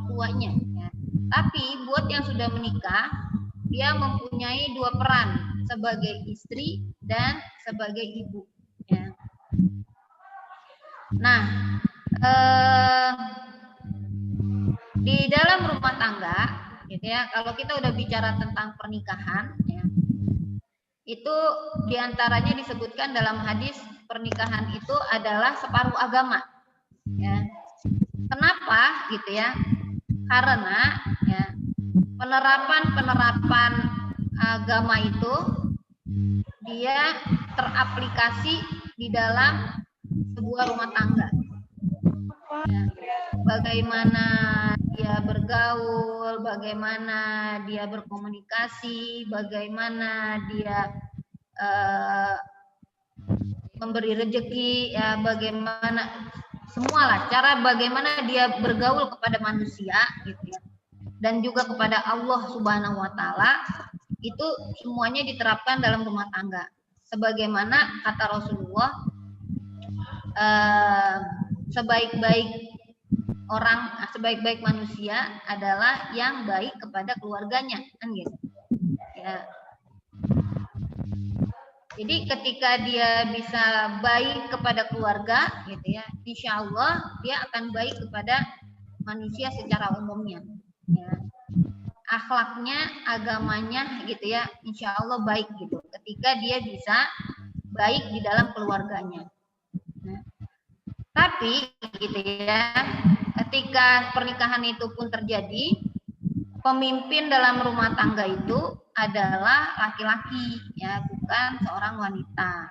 tuanya, ya. Tapi buat yang sudah menikah, dia mempunyai 2 peran, sebagai istri dan sebagai ibu, ya. Nah, di dalam rumah tangga, gitu ya, kalau kita udah bicara tentang pernikahan, ya, itu diantaranya disebutkan dalam hadis pernikahan itu adalah separuh agama, ya. Kenapa gitu ya? Karena, ya, penerapan agama itu dia teraplikasi di dalam sebuah rumah tangga, ya. Bagaimana dia bergaul, bagaimana dia berkomunikasi, bagaimana dia memberi rezeki, ya, bagaimana semualah cara bagaimana dia bergaul kepada manusia, gitu ya, dan juga kepada Allah Subhanahu wa taala, itu semuanya diterapkan dalam rumah tangga. Sebagaimana kata Rasulullah, sebaik-baik sebaik-baik manusia adalah yang baik kepada keluarganya, kan gitu. Ya. Jadi ketika dia bisa baik kepada keluarga, gitu ya, insya Allah dia akan baik kepada manusia secara umumnya. Ya. Akhlaknya, agamanya, gitu ya, insya Allah baik gitu. Ketika dia bisa baik di dalam keluarganya. Nah, tapi, gitu ya, ketika pernikahan itu pun terjadi, pemimpin dalam rumah tangga itu adalah laki-laki, ya, bukan seorang wanita.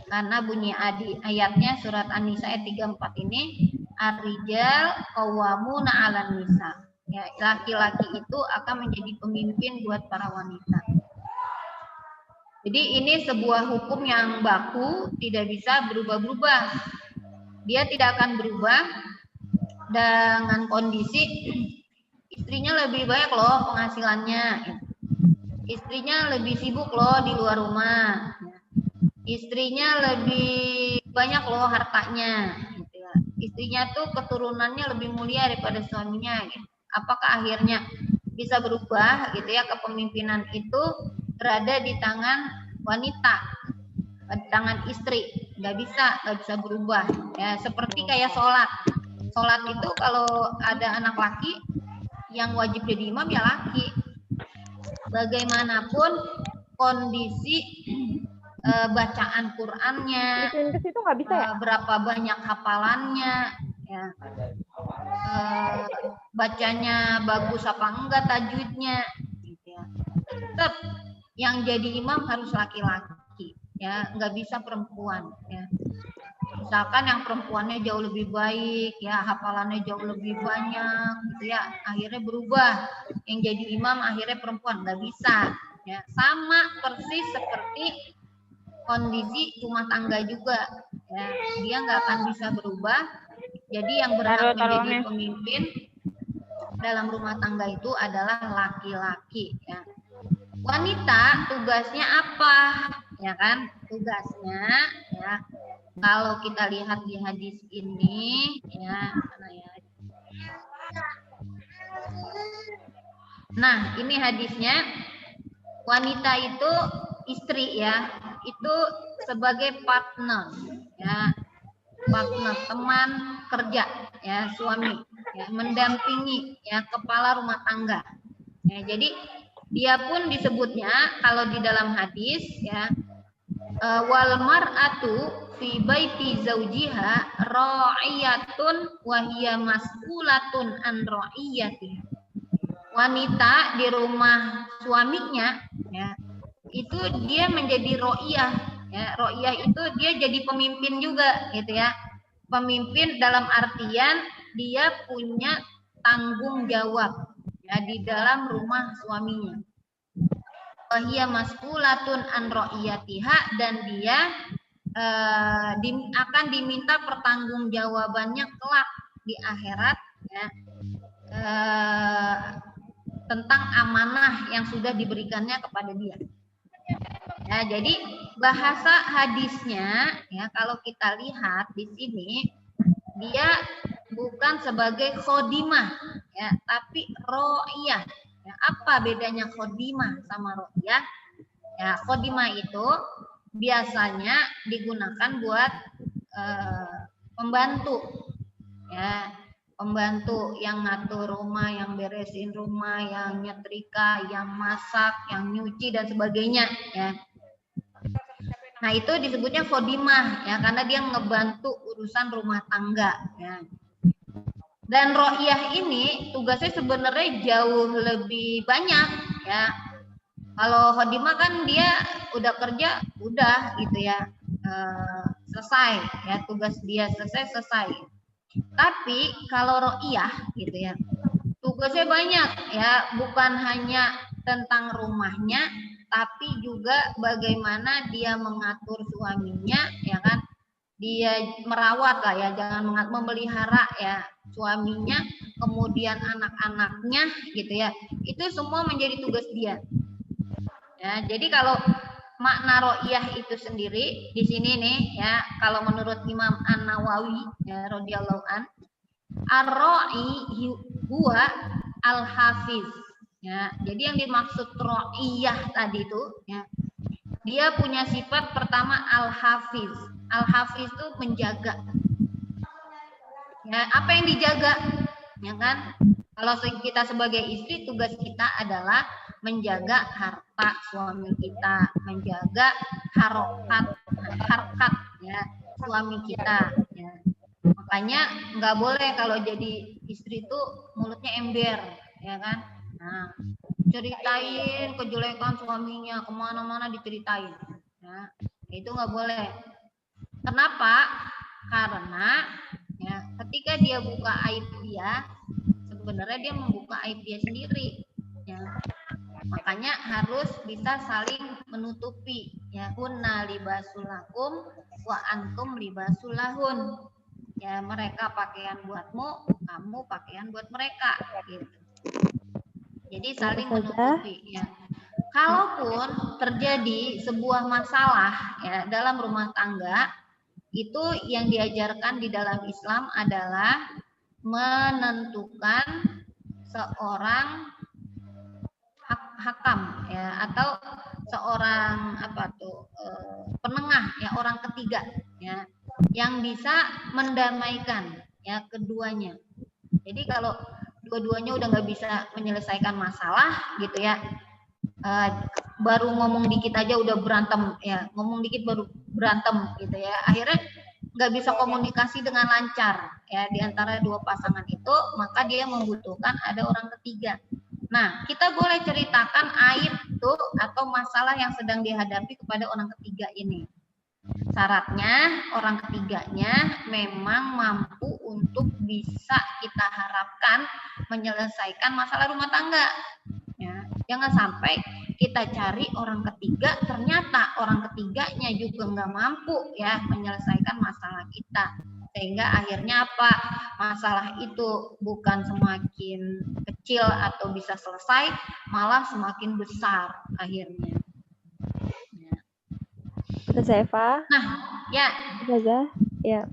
Karena bunyi ayatnya surat An-Nisa ayat 34 ini, ar-rijal qawwamuna 'alan nisa. Ya, laki-laki itu akan menjadi pemimpin buat para wanita. Jadi ini sebuah hukum yang baku, tidak bisa berubah-berubah. Dia tidak akan berubah dengan kondisi istrinya lebih banyak loh penghasilannya. Istrinya lebih sibuk loh di luar rumah. Istrinya lebih banyak loh hartanya. Gitu ya. Istrinya tuh keturunannya lebih mulia daripada suaminya. Gitu. Apakah akhirnya bisa berubah gitu ya, kepemimpinan itu berada di tangan wanita, di tangan istri. Nggak bisa berubah. Ya, seperti kayak sholat. Sholat itu kalau ada anak laki, yang wajib jadi imam ya laki. Bagaimanapun kondisi bacaan Qur'annya, Ke situ nggak bisa ya? berapa banyak hafalannya, ya, bacanya bagus apa enggak tajwidnya, gitu ya. Tetap yang jadi imam harus laki-laki, ya, nggak bisa perempuan, ya. Misalkan yang perempuannya jauh lebih baik, ya, hafalannya jauh lebih banyak, gitu ya, akhirnya berubah, yang jadi imam akhirnya perempuan, nggak bisa, ya. Sama persis seperti kondisi rumah tangga juga, ya, dia nggak akan bisa berubah. Jadi yang berhak menjadi pemimpin dalam rumah tangga itu adalah laki-laki, ya. Wanita tugasnya apa, ya kan? Tugasnya, ya, kalau kita lihat di hadis ini, ya, mana ya? Nah, ini hadisnya, wanita itu istri, ya, itu sebagai partner, ya, partner, teman kerja, ya, suami, ya, mendampingi, ya, kepala rumah tangga. Ya, jadi dia pun disebutnya kalau di dalam hadis, ya, wal mar'atu fi baiti zaujiha ra'iyatun wa hiya mas'ulatun an ra'iyati. Wanita di rumah suaminya, ya, itu dia menjadi ro'iyah, ya. Ro'iyah itu dia jadi pemimpin juga, gitu ya. Pemimpin dalam artian dia punya tanggung jawab, ya, di dalam rumah suaminya. Wahia mas'ulatun an ro'iyatiha, dan dia akan diminta pertanggungjawabannya kelak di akhirat, ya, tentang amanah yang sudah diberikannya kepada dia. Ya, jadi bahasa hadisnya, ya, kalau kita lihat di sini, dia bukan sebagai khodimah, ya, tapi ro'iyah. Ya, apa bedanya khodimah sama ro'iyah? Ya, khodimah itu biasanya digunakan buat pembantu, ya, pembantu yang ngatur rumah, yang beresin rumah, yang nyetrika, yang masak, yang nyuci dan sebagainya, ya. Nah, itu disebutnya khodimah, ya, karena dia ngebantu urusan rumah tangga, ya. Dan ro'iyah ini tugasnya sebenarnya jauh lebih banyak, ya. Kalau khodimah kan dia udah kerja, udah gitu ya, selesai, ya, tugas dia selesai. Tapi kalau ro'iyah gitu ya, tugasnya banyak, ya, bukan hanya tentang rumahnya, tapi juga bagaimana dia mengatur suaminya, ya kan, dia merawat lah, ya, jangan memelihara, ya, suaminya, kemudian anak-anaknya, gitu ya, itu semua menjadi tugas dia. Ya, jadi kalau makna ro'iyah itu sendiri di sini nih, ya, kalau menurut Imam An-Nawawi, ya, radhiyallahu an, Ar-ra'i huwa al-hafiz. Ya, jadi yang dimaksud ra'iyah tadi itu ya, dia punya sifat pertama al-hafiz. Al-hafiz itu menjaga. Ya, apa yang dijaga? Ya kan? Kalau kita sebagai istri, tugas kita adalah menjaga harta suami kita, menjaga harkat ya suami kita. Ya. Makanya nggak boleh kalau jadi istri itu mulutnya ember, ya kan? Nah, ceritain kejelekan suaminya, kemana-mana diceritain. Ya, itu nggak boleh. Kenapa? Karena ya, ketika dia buka aib dia, sebenarnya dia membuka aib dia sendiri. Ya. Makanya harus bisa saling menutupi. Ya, hunna libasul lakum wa antum libasul lahun. Ya, mereka pakaian buatmu, kamu pakaian buat mereka. Gitu. Jadi saling menutupi. Ya. Kalaupun terjadi sebuah masalah ya dalam rumah tangga, itu yang diajarkan di dalam Islam adalah menentukan seorang hakam ya atau seorang penengah ya, orang ketiga ya yang bisa mendamaikan ya keduanya. Jadi kalau dua-duanya udah nggak bisa menyelesaikan masalah gitu ya, baru ngomong dikit aja udah berantem ya, ngomong dikit baru berantem gitu ya, akhirnya nggak bisa komunikasi dengan lancar ya di antara dua pasangan itu, maka dia membutuhkan ada orang ketiga. Nah, kita boleh ceritakan aib itu atau masalah yang sedang dihadapi kepada orang ketiga ini. Syaratnya orang ketiganya memang mampu untuk bisa kita harapkan menyelesaikan masalah rumah tangga. Ya, jangan sampai kita cari orang ketiga, ternyata orang ketiganya juga nggak mampu ya menyelesaikan masalah kita. Sehingga akhirnya apa? Masalah itu bukan semakin kecil atau bisa selesai, malah semakin besar akhirnya. Ustazah Eva. Nah, ya. Ustazah, ya.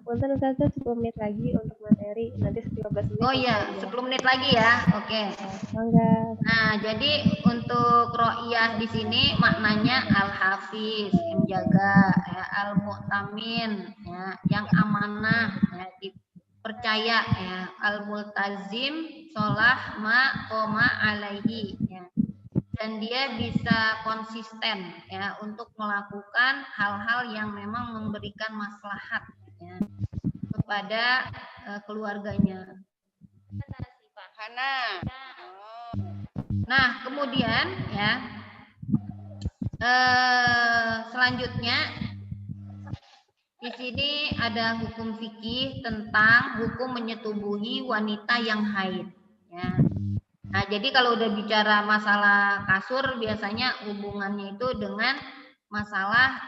Punten Ustazah 10 menit lagi untuk materi, nanti 15 menit. Oh iya, 10 menit lagi ya. Oke. Mangga. Nah, jadi untuk ro'iyah di sini maknanya al-hafiz, yang menjaga, ya, al-mu'tamin, ya, yang amanah, ya, dipercaya, ya, al-multazim, sholah ma qoma alaihi, ya. Dan dia bisa konsisten ya untuk melakukan hal-hal yang memang memberikan maslahat ya, kepada keluarganya. Nah, kemudian ya selanjutnya di sini ada hukum fikih tentang hukum menyetubuhi wanita yang haid ya. Nah, jadi kalau udah bicara masalah kasur, biasanya hubungannya itu dengan masalah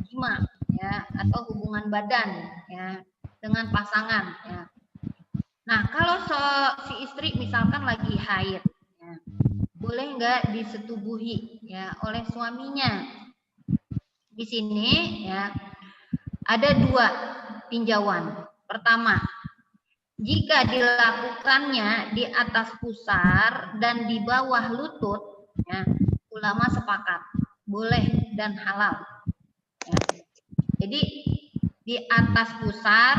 jima ya atau hubungan badan ya dengan pasangan ya. Nah, kalau si istri misalkan lagi haid ya, boleh nggak disetubuhi ya oleh suaminya? Di sini ya ada dua tinjauan. Pertama, jika dilakukannya di atas pusar dan di bawah lutut, ya, ulama sepakat boleh dan halal. Ya. Jadi di atas pusar,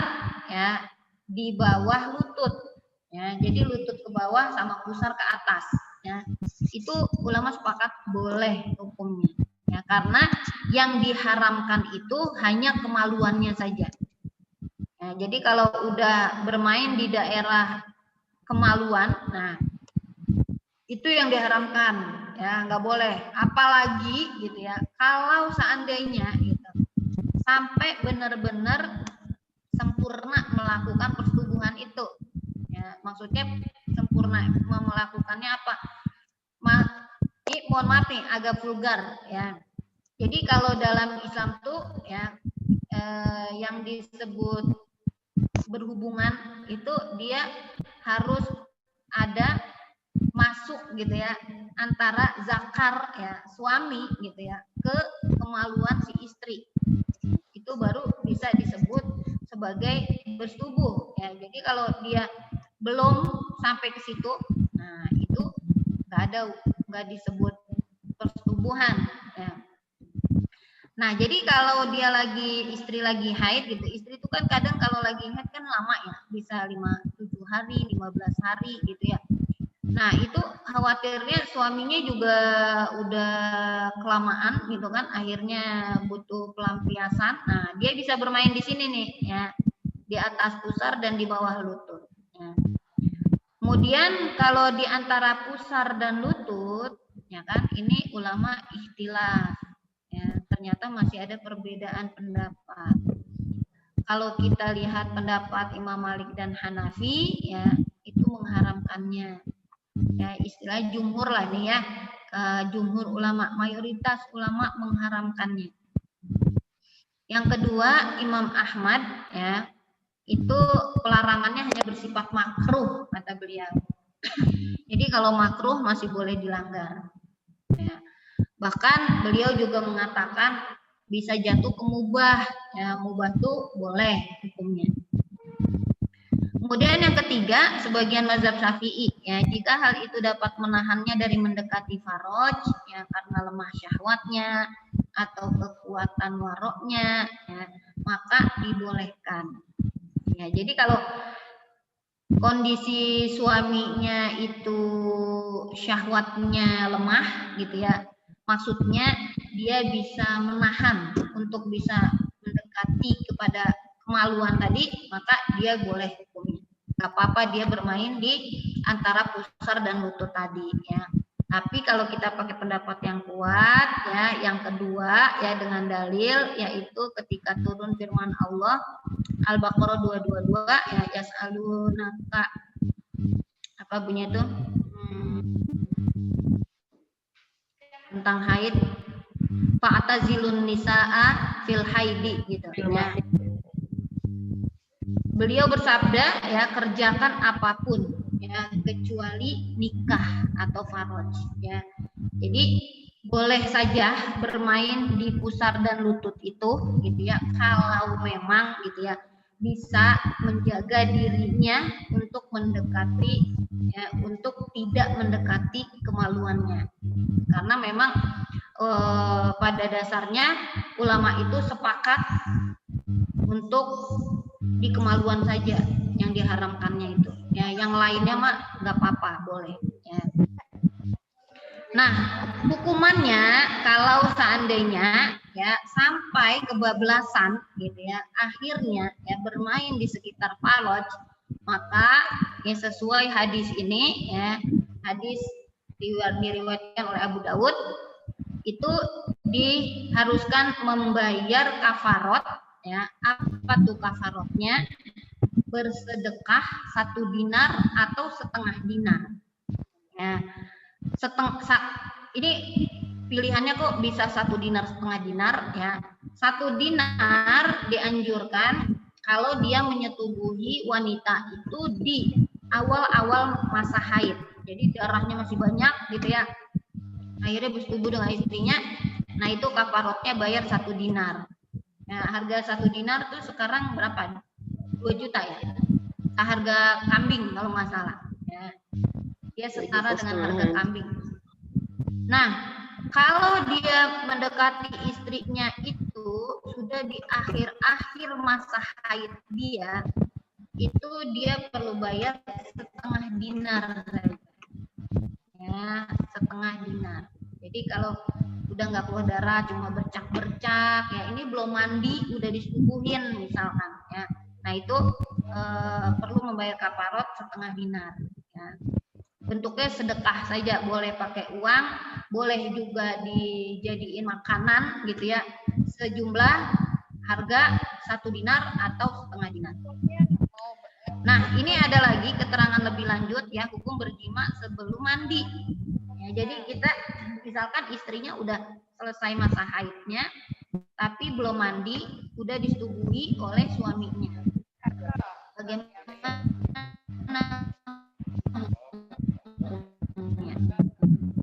ya, di bawah lutut, ya. Jadi lutut ke bawah sama pusar ke atas, ya. Itu ulama sepakat boleh hukumnya, ya, karena yang diharamkan itu hanya kemaluannya saja. Nah, jadi kalau udah bermain di daerah kemaluan, nah itu yang diharamkan, ya nggak boleh. Apalagi gitu ya, kalau seandainya gitu, sampai benar-benar sempurna melakukan persetubuhan itu, ya maksudnya sempurna melakukannya apa? Mohon maaf nih, agak vulgar, ya. Jadi kalau dalam Islam tuh, ya yang disebut berhubungan itu dia harus ada masuk gitu ya antara zakar ya suami gitu ya ke kemaluan si istri, itu baru bisa disebut sebagai bersetubuh ya. Jadi kalau dia belum sampai ke situ, nah itu nggak disebut persetubuhan ya. Nah, jadi kalau dia istri lagi haid gitu, istri itu kan kadang kalau lagi haid kan lama ya, bisa 7 hari, 15 hari gitu ya. Nah, itu khawatirnya suaminya juga udah kelamaan gitu kan, akhirnya butuh pelampiasan. Nah, dia bisa bermain di sini nih ya, di atas pusar dan di bawah lutut. Ya. Kemudian kalau di antara pusar dan lutut, ya kan, ini ulama ikhtilaf. Ya, ternyata masih ada perbedaan pendapat. Kalau kita lihat pendapat Imam Malik dan Hanafi, ya itu mengharamkannya. Ya, istilah jumhur lah nih ya, jumhur ulama, mayoritas ulama mengharamkannya. Yang kedua Imam Ahmad, ya itu pelarangannya hanya bersifat makruh kata beliau. Jadi kalau makruh masih boleh dilanggar. Ya. Bahkan beliau juga mengatakan bisa jatuh ke mubah, ya mubah tuh boleh hukumnya. Kemudian yang ketiga, sebagian mazhab Syafi'i, ya jika hal itu dapat menahannya dari mendekati faraj, ya karena lemah syahwatnya atau kekuatan waroknya, ya, maka dibolehkan. Ya, jadi kalau kondisi suaminya itu syahwatnya lemah, gitu ya, maksudnya dia bisa menahan untuk bisa mendekati kepada kemaluan tadi, maka dia boleh hukumnya. Gak apa-apa dia bermain di antara pusar dan lutut tadi ya. Tapi kalau kita pakai pendapat yang kuat ya, yang kedua ya dengan dalil yaitu ketika turun firman Allah Al-Baqarah 222 ya, yas'alunaka apa bunyi itu? Tentang haid, fa'tazilun nisaa fil haidi gitu ya. Beliau bersabda ya, kerjakan apapun ya kecuali nikah atau faraj ya. Jadi boleh saja bermain di pusar dan lutut itu gitu ya, kalau memang gitu ya bisa menjaga dirinya untuk mendekati ya, untuk tidak mendekati kemaluannya. Karena memang pada dasarnya ulama itu sepakat untuk di kemaluan saja yang diharamkannya itu ya, yang lainnya mah nggak apa-apa, boleh ya. Nah, hukumannya kalau seandainya ya sampai kebablasan gitu ya, akhirnya ya bermain di sekitar faraj, maka ya sesuai hadis ini ya, hadis diriwayatkan oleh Abu Dawud, itu diharuskan membayar kafarat ya. Apa tuh kafaratnya? Bersedekah 1 dinar atau setengah dinar ya. Ini pilihannya kok bisa 1 dinar setengah dinar ya. 1 dinar dianjurkan kalau dia menyetubuhi wanita itu di awal-awal masa haid, jadi darahnya masih banyak gitu ya, akhirnya bersetubuh dengan istrinya. Nah itu kafaratnya bayar 1 dinar. Nah, harga 1 dinar tuh sekarang berapa? 2 juta ya. Harga kambing kalau nggak salah. Ya. Dia setara dengan harga kambing. Nah, kalau dia mendekati istrinya itu sudah di akhir-akhir masa haid dia, itu dia perlu bayar setengah dinar saja. Ya, setengah dinar. Jadi kalau udah nggak keluar darah, cuma bercak-bercak ya, ini belum mandi udah disetubuhin misalkan ya, nah itu perlu membayar kafarat setengah dinar ya. Bentuknya sedekah saja, boleh pakai uang, boleh juga dijadiin makanan gitu ya, sejumlah harga 1 dinar atau setengah dinar. Nah ini ada lagi keterangan lebih lanjut ya, hukum berjima sebelum mandi ya. Jadi kita misalkan istrinya udah selesai masa haidnya tapi belum mandi, udah disetubuhi oleh suaminya, bagaimana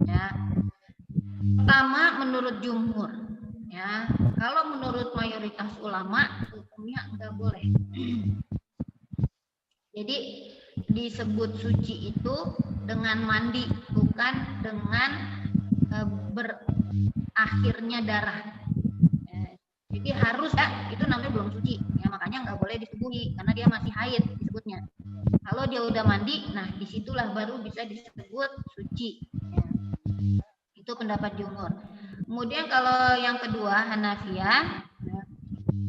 ya? Pertama menurut jumhur ya, kalau menurut mayoritas ulama hukumnya hukumnya nggak boleh. Jadi disebut suci itu dengan mandi, bukan dengan berakhirnya darah. Jadi harus ya, itu namanya belum suci. Ya makanya nggak boleh disubuhi karena dia masih haid disebutnya. Kalau dia udah mandi, nah disitulah baru bisa disebut suci. Ya. Itu pendapat jumhur. Kemudian kalau yang kedua Hanafiyah, ya,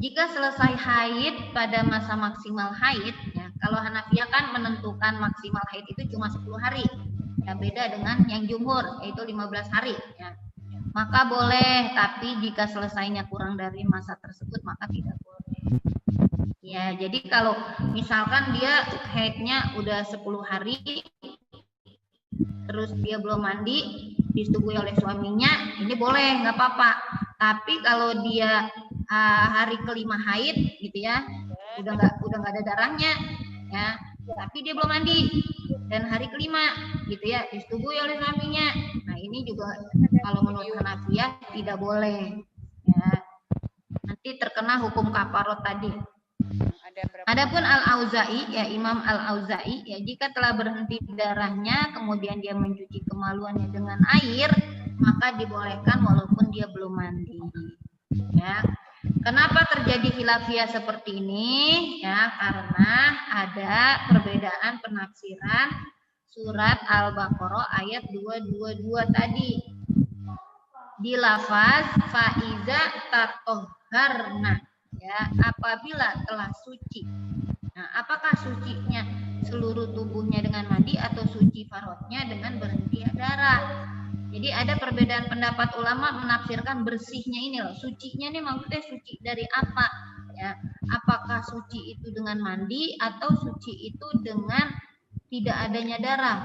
jika selesai haid pada masa maksimal haid, ya, kalau Hanafiyah kan menentukan maksimal haid itu cuma 10 hari. Ya, beda dengan yang jumhur, yaitu 15 hari. Ya. Maka boleh, tapi jika selesainya kurang dari masa tersebut, maka tidak boleh. Ya, jadi kalau misalkan dia haidnya udah 10 hari, terus dia belum mandi, disetujui oleh suaminya, ini boleh, nggak apa-apa. Tapi kalau dia hari kelima haid, gitu ya, udah nggak ada darahnya, ya, tapi dia belum mandi dan hari kelima, gitu ya, disetujui oleh suaminya. Nah ini juga kalau menurut Hanafiyah tidak boleh, ya. Nanti terkena hukum kafarot tadi. Adapun Al-Auza'i, ya Imam Al-Auza'i, ya jika telah berhenti darahnya, kemudian dia mencuci kemaluannya dengan air, maka dibolehkan walaupun dia belum mandi. Ya. Kenapa terjadi khilafiyah seperti ini? Ya, karena ada perbedaan penafsiran surat Al-Baqarah ayat 222 tadi. Di lafaz faiza tatoharna, ya, apabila telah suci. Nah, apakah sucinya seluruh tubuhnya dengan mandi atau suci farotnya dengan berhenti darah? Jadi ada perbedaan pendapat ulama menafsirkan bersihnya ini loh. Sucinya ini maksudnya suci dari apa? Ya, apakah suci itu dengan mandi atau suci itu dengan tidak adanya darah?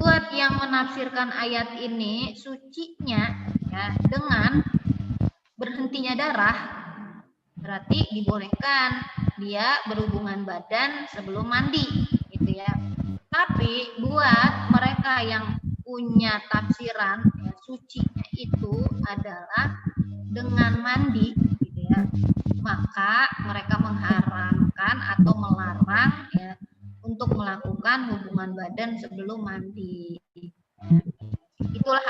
Buat yang menafsirkan ayat ini, sucinya ya dengan berhentinya darah, berarti dibolehkan dia berhubungan badan sebelum mandi, gitu ya. Tapi buat mereka yang punya tafsiran, ya, sucinya itu adalah dengan mandi, gitu ya, maka mereka mengharamkan atau melarang ya untuk melakukan hubungan badan sebelum mandi. Itulah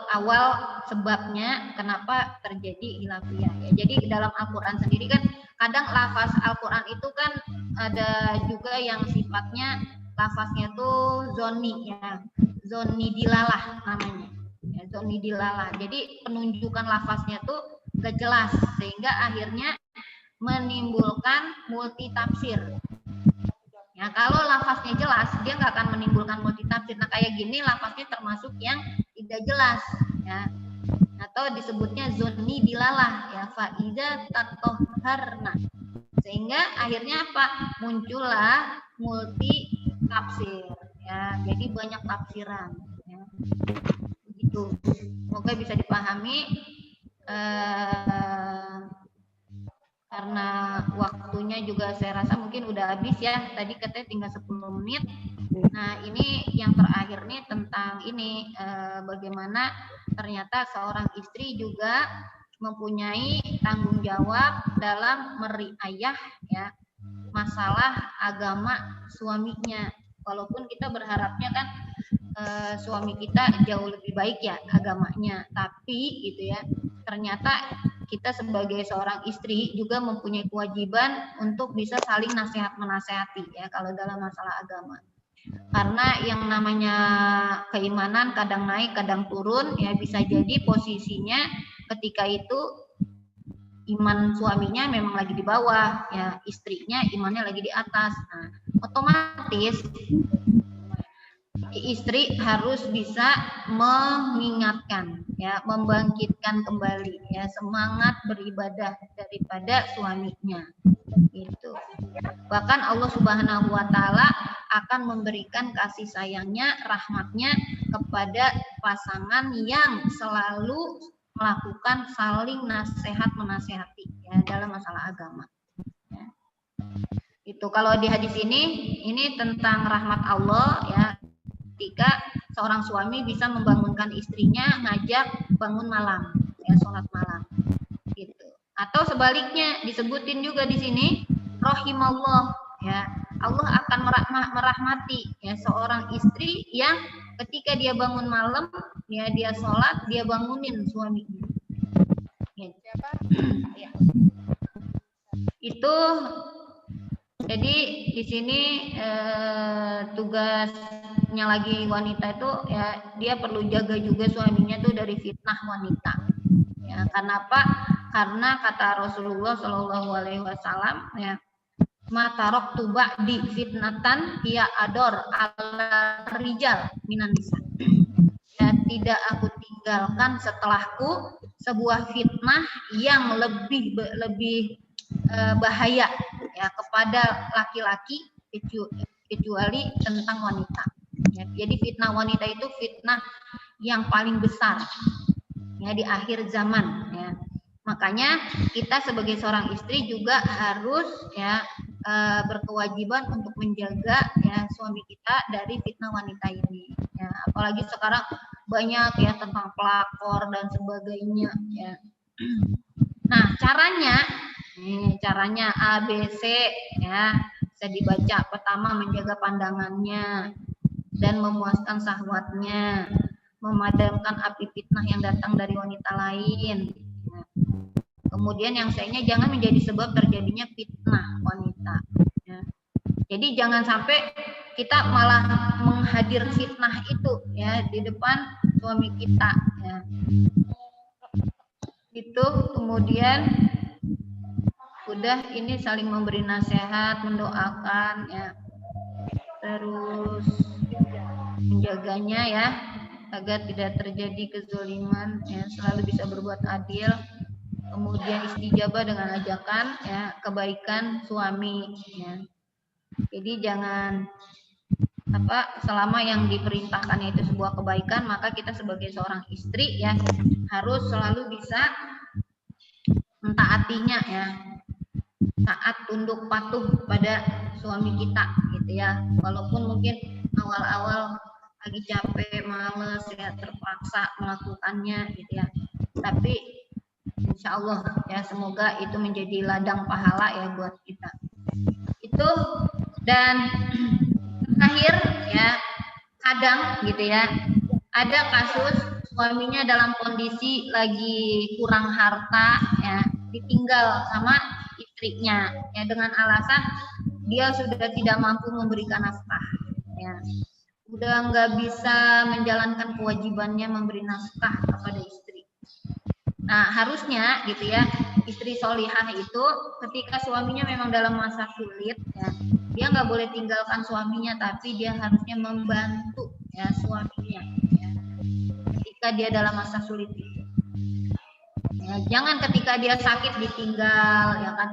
awal sebabnya kenapa terjadi khilafiyah. Ya, jadi dalam Al-Quran sendiri kan kadang lafaz Al-Quran itu kan ada juga yang sifatnya lafaznya tuh zoni, ya, zoni dilalah namanya, ya, zoni dilalah. Jadi penunjukan lafaznya tuh gak jelas sehingga akhirnya menimbulkan multi tafsir. Ya, kalau lafaznya jelas, dia nggak akan menimbulkan multitafsir. Nah, kayak gini lafaznya termasuk yang tidak jelas, ya. Atau disebutnya zonni dilalah, ya, faiza tatoharna. Sehingga akhirnya apa? Muncullah multi tafsir, ya. Jadi banyak tafsiran, ya. Begitu. Semoga bisa dipahami. Karena waktunya juga saya rasa mungkin udah habis ya, tadi katanya tinggal 10 menit. Nah ini yang terakhir nih tentang ini, bagaimana ternyata seorang istri juga mempunyai tanggung jawab dalam meriayah ya masalah agama suaminya. Walaupun kita berharapnya kan suami kita jauh lebih baik ya agamanya, tapi gitu ya, ternyata kita sebagai seorang istri juga mempunyai kewajiban untuk bisa saling nasihat menasehati ya kalau dalam masalah agama. Karena yang namanya keimanan kadang naik kadang turun, ya bisa jadi posisinya ketika itu iman suaminya memang lagi di bawah, ya istrinya imannya lagi di atas. Nah, otomatis istri harus bisa mengingatkan, ya, membangkitkan kembali, ya, semangat beribadah daripada suaminya. Itu. Bahkan Allah Subhanahu Wa Taala akan memberikan kasih sayangnya, rahmatnya kepada pasangan yang selalu melakukan saling nasihat menasehati, ya, dalam masalah agama. Ya. Itu kalau di hadis ini tentang rahmat Allah, ya. Ketika seorang suami bisa membangunkan istrinya ngajak bangun malam, ya, sholat malam, gitu. Atau sebaliknya disebutin juga di sini rahimallah, ya. Allah akan merahmati ya seorang istri yang ketika dia bangun malam ya dia sholat, dia bangunin suaminya. Ya. Ya. Itu jadi di sini tugasnya lagi wanita itu ya dia perlu jaga juga suaminya tuh dari fitnah wanita. Ya, kenapa? Karena kata Rasulullah Shallallahu Alaihi Wasallam ya, matarok tuba di fitnatan ia ador ala rijal minan nisa. Ya, tidak aku tinggalkan setelahku sebuah fitnah yang lebih bahaya ya kepada laki-laki kecuali tentang wanita. Ya, jadi fitnah wanita itu fitnah yang paling besar ya di akhir zaman ya. Makanya kita sebagai seorang istri juga harus ya berkewajiban untuk menjaga ya suami kita dari fitnah wanita ini. Ya, apalagi sekarang banyak ya tentang pelakor dan sebagainya ya. Nah, caranya A, B, C ya bisa dibaca. Pertama, menjaga pandangannya dan memuaskan syahwatnya, memadamkan api fitnah yang datang dari wanita lain. Kemudian yang C-nya jangan menjadi sebab terjadinya fitnah wanita. Ya. Jadi jangan sampai kita malah menghadir fitnah itu ya di depan suami kita. Ya. Itu kemudian udah ini saling memberi nasihat, mendoakan ya. Terus menjaganya ya agar tidak terjadi kezaliman ya, selalu bisa berbuat adil. Kemudian istijabah dengan ajakan ya kebaikan suami ya. Jadi jangan selama yang diperintahkannya itu sebuah kebaikan, maka kita sebagai seorang istri ya harus selalu bisa mentaatinya ya, taat tunduk patuh pada suami kita gitu ya. Walaupun mungkin awal-awal lagi capek, males ya, terpaksa melakukannya gitu ya, tapi insya Allah ya semoga itu menjadi ladang pahala ya buat kita. Itu. Dan terakhir ya kadang gitu ya ada kasus suaminya dalam kondisi lagi kurang harta ya, ditinggal sama istrinya ya dengan alasan dia sudah tidak mampu memberikan nafkah ya, udah nggak bisa menjalankan kewajibannya memberi nafkah kepada istri. Nah harusnya gitu ya istri solihah itu ketika suaminya memang dalam masa sulit ya, dia nggak boleh tinggalkan suaminya, tapi dia harusnya membantu ya suaminya ya, ketika dia dalam masa sulit itu. Ya, jangan ketika dia sakit ditinggal ya kan,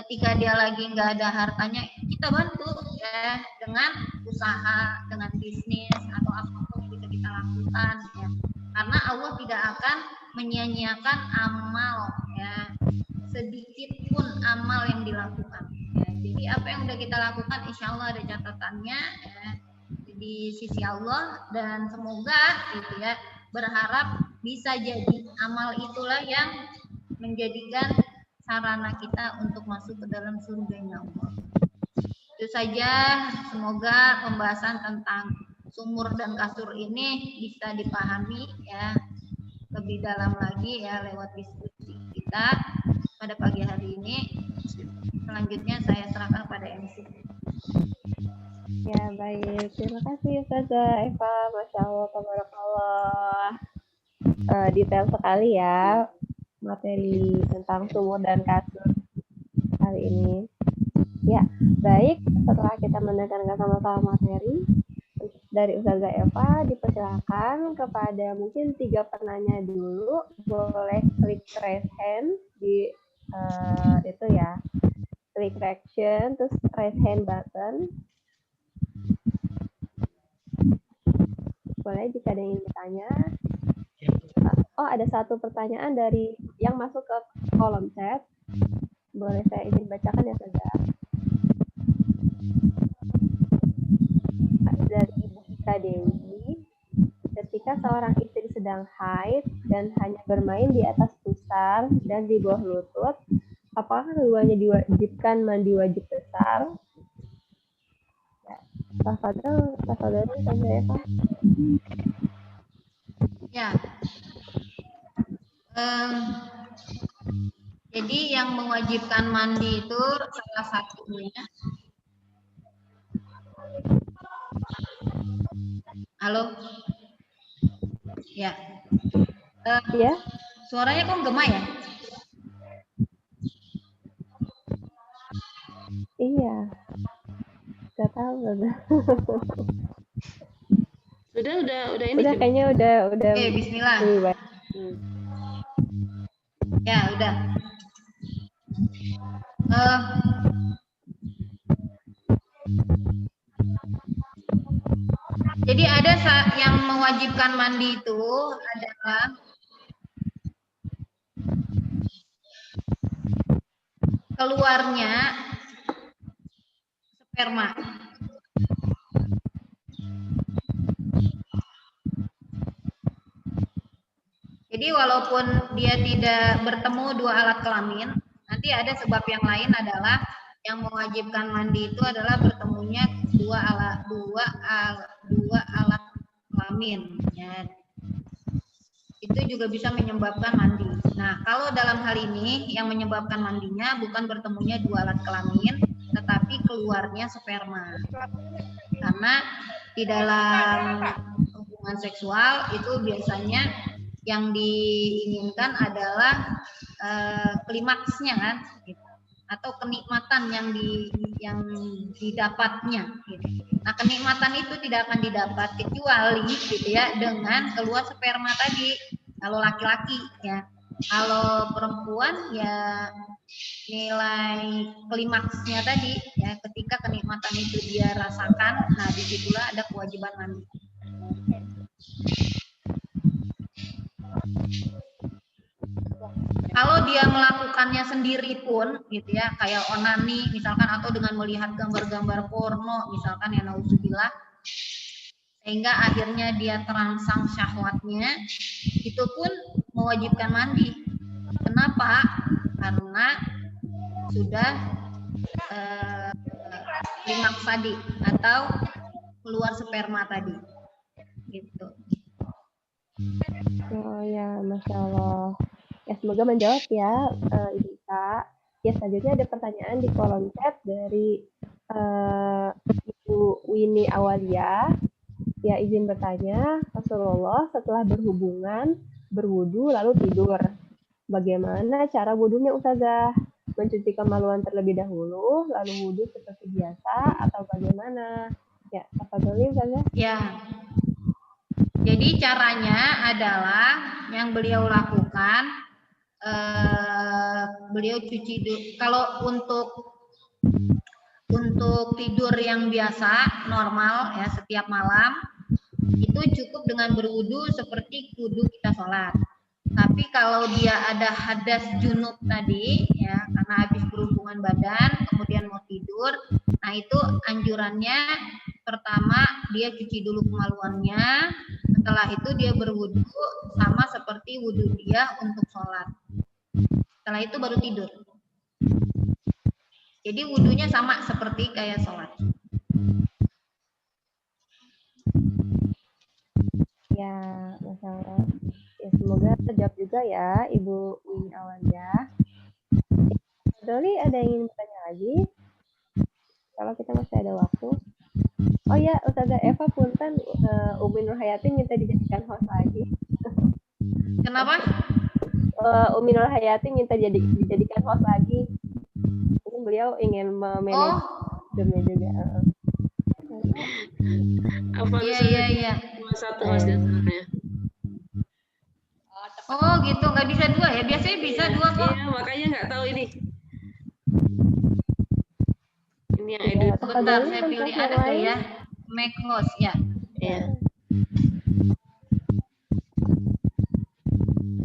ketika dia lagi nggak ada hartanya kita bantu ya dengan usaha, dengan bisnis atau apapun yang bisa kita lakukan ya, karena Allah tidak akan menyia-nyiakan amal ya, sedikit pun amal yang dilakukan ya. Jadi apa yang udah kita lakukan insya Allah ada catatannya ya, di sisi Allah, dan semoga gitu ya berharap bisa jadi amal itulah yang menjadikan sarana kita untuk masuk ke dalam surganya Allah. Itu saja, semoga pembahasan tentang sumur dan kasur ini bisa dipahami ya lebih dalam lagi ya lewat diskusi kita pada pagi hari ini. Selanjutnya saya serahkan pada MC. Ya baik, terima kasih Ustazah Eva, Masya Allah, tabarakallah. Detail sekali ya materi tentang sumur dan kasur kali ini. Ya baik, setelah kita mendengarkan sama-sama materi dari Ustazah Eva, dipersilakan kepada mungkin 3 penanya dulu, boleh klik raise hand di itu ya, klik reaction terus raise hand button. Boleh jika ada yang ingin bertanya. Oh, ada satu pertanyaan dari yang masuk ke kolom chat. Boleh saya izin bacakan ya, Ustazah? Dari Ibu Ika Dewi, ketika seorang istri sedang haid dan hanya bermain di atas kursi besar dan di bawah lutut. Apakah keduanya diwajibkan mandi wajib besar? Ya, tafadhol Ustazah Eva. Ya. Jadi yang mewajibkan mandi itu salah satunya. Halo. Ya. Ya. Suaranya kok gema ya? Iya. Gak tahu. Udah ini. Udah kayaknya udah. Oke, bismillah. Ya, udah. Jadi ada yang mewajibkan mandi itu adalah keluarnya sperma. Jadi walaupun dia tidak bertemu dua alat kelamin, nanti ada sebab yang lain adalah yang mewajibkan mandi itu adalah bertemunya dua alat kelamin. Ya. Itu juga bisa menyebabkan mandi. Nah, kalau dalam hal ini yang menyebabkan mandinya bukan bertemunya dua alat kelamin, tetapi keluarnya sperma. Karena di dalam hubungan seksual itu biasanya yang diinginkan adalah klimaksnya kan, gitu. Atau kenikmatan yang didapatnya. Gitu. Nah, kenikmatan itu tidak akan didapat kecuali gitu ya dengan keluar sperma tadi. Kalau laki-laki ya, kalau perempuan ya nilai klimaksnya tadi ya ketika kenikmatan itu dia rasakan, nah disitulah ada kewajiban mandi. Kalau dia melakukannya sendiri pun, gitu ya, kayak onani misalkan atau dengan melihat gambar-gambar porno, misalkan ya nauzubillah, sehingga akhirnya dia terangsang syahwatnya, itu pun mewajibkan mandi. Kenapa? Karena sudah klimaks tadi atau keluar sperma tadi, gitu. Oh ya, Masya Allah. Ya, semoga menjawab ya, Ibu Ika. Ya, selanjutnya ada pertanyaan di kolom chat dari Ibu Winnie Awalia. Ya, izin bertanya, Rasulullah setelah berhubungan, berwudu lalu tidur. Bagaimana cara wudunya, Ustazah? Mencuci kemaluan terlebih dahulu, lalu wudu seperti biasa, atau bagaimana? Ya, tafadhol Ustazah. Ya. Jadi caranya adalah yang beliau lakukan, beliau cuci kalau untuk tidur yang biasa normal ya setiap malam itu cukup dengan berwudu seperti wudu kita sholat. Tapi kalau dia ada hadas junub tadi ya karena habis berhubungan badan kemudian mau tidur, nah itu anjurannya pertama dia cuci dulu kemaluannya, setelah itu dia berwudu sama seperti wudu dia untuk sholat. Setelah itu baru tidur. Jadi wudunya sama seperti kayak sholat. Ya, Masya Allah. Ya, semoga terjawab juga ya, Ibu Winnie Awalia. Doli, ada yang ingin bertanya lagi? Kalau kita masih ada waktu. Oh ya, Ustazah Eva punten, Umi Nurhayati minta dijadikan host lagi. Kenapa? Umi Nurhayati minta dijadikan host lagi. Mungkin beliau ingin memanage jamnya juga. Iya. Satu mas dasarnya. Oh gitu, nggak bisa dua ya? Biasanya bisa dua kok. Iya, makanya nggak tahu ini. Ini yang edit. Bentar, saya pilih ada nggak ya? Make host ya. Iya.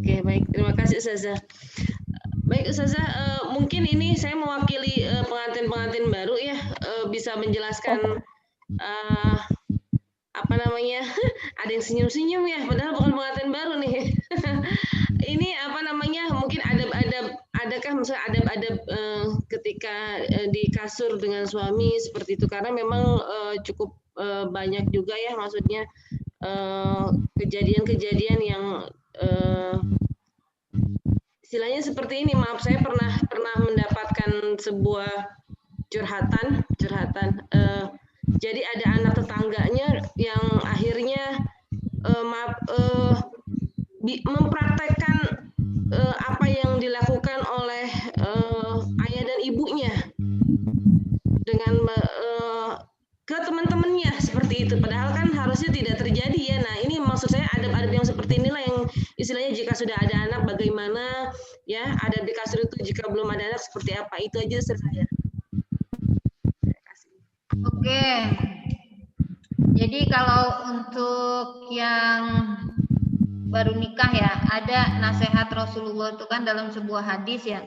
Oke, baik. Terima kasih Ustazah. Baik Ustazah, mungkin ini saya mewakili pengantin-pengantin baru ya, bisa menjelaskan apa apa namanya, ada yang senyum-senyum ya, padahal bukan pengantin baru nih. Ini apa namanya, mungkin adakah misalnya adab-adab ketika di kasur dengan suami seperti itu, karena memang cukup banyak juga ya, maksudnya kejadian-kejadian yang istilahnya seperti ini. Maaf, saya pernah mendapatkan sebuah curhatan. Jadi ada anak tetangganya yang akhirnya mempraktekkan apa yang dilakukan oleh ayah dan ibunya dengan ke teman-temannya seperti itu. Padahal kan harusnya tidak terjadi ya. Nah, ini maksud saya adab-adab yang seperti inilah yang istilahnya jika sudah ada anak bagaimana ya, adab di kasur itu jika belum ada anak seperti apa. Itu aja saya. Oke. Jadi kalau untuk yang baru nikah ya, ada nasihat Rasulullah itu kan dalam sebuah hadis ya.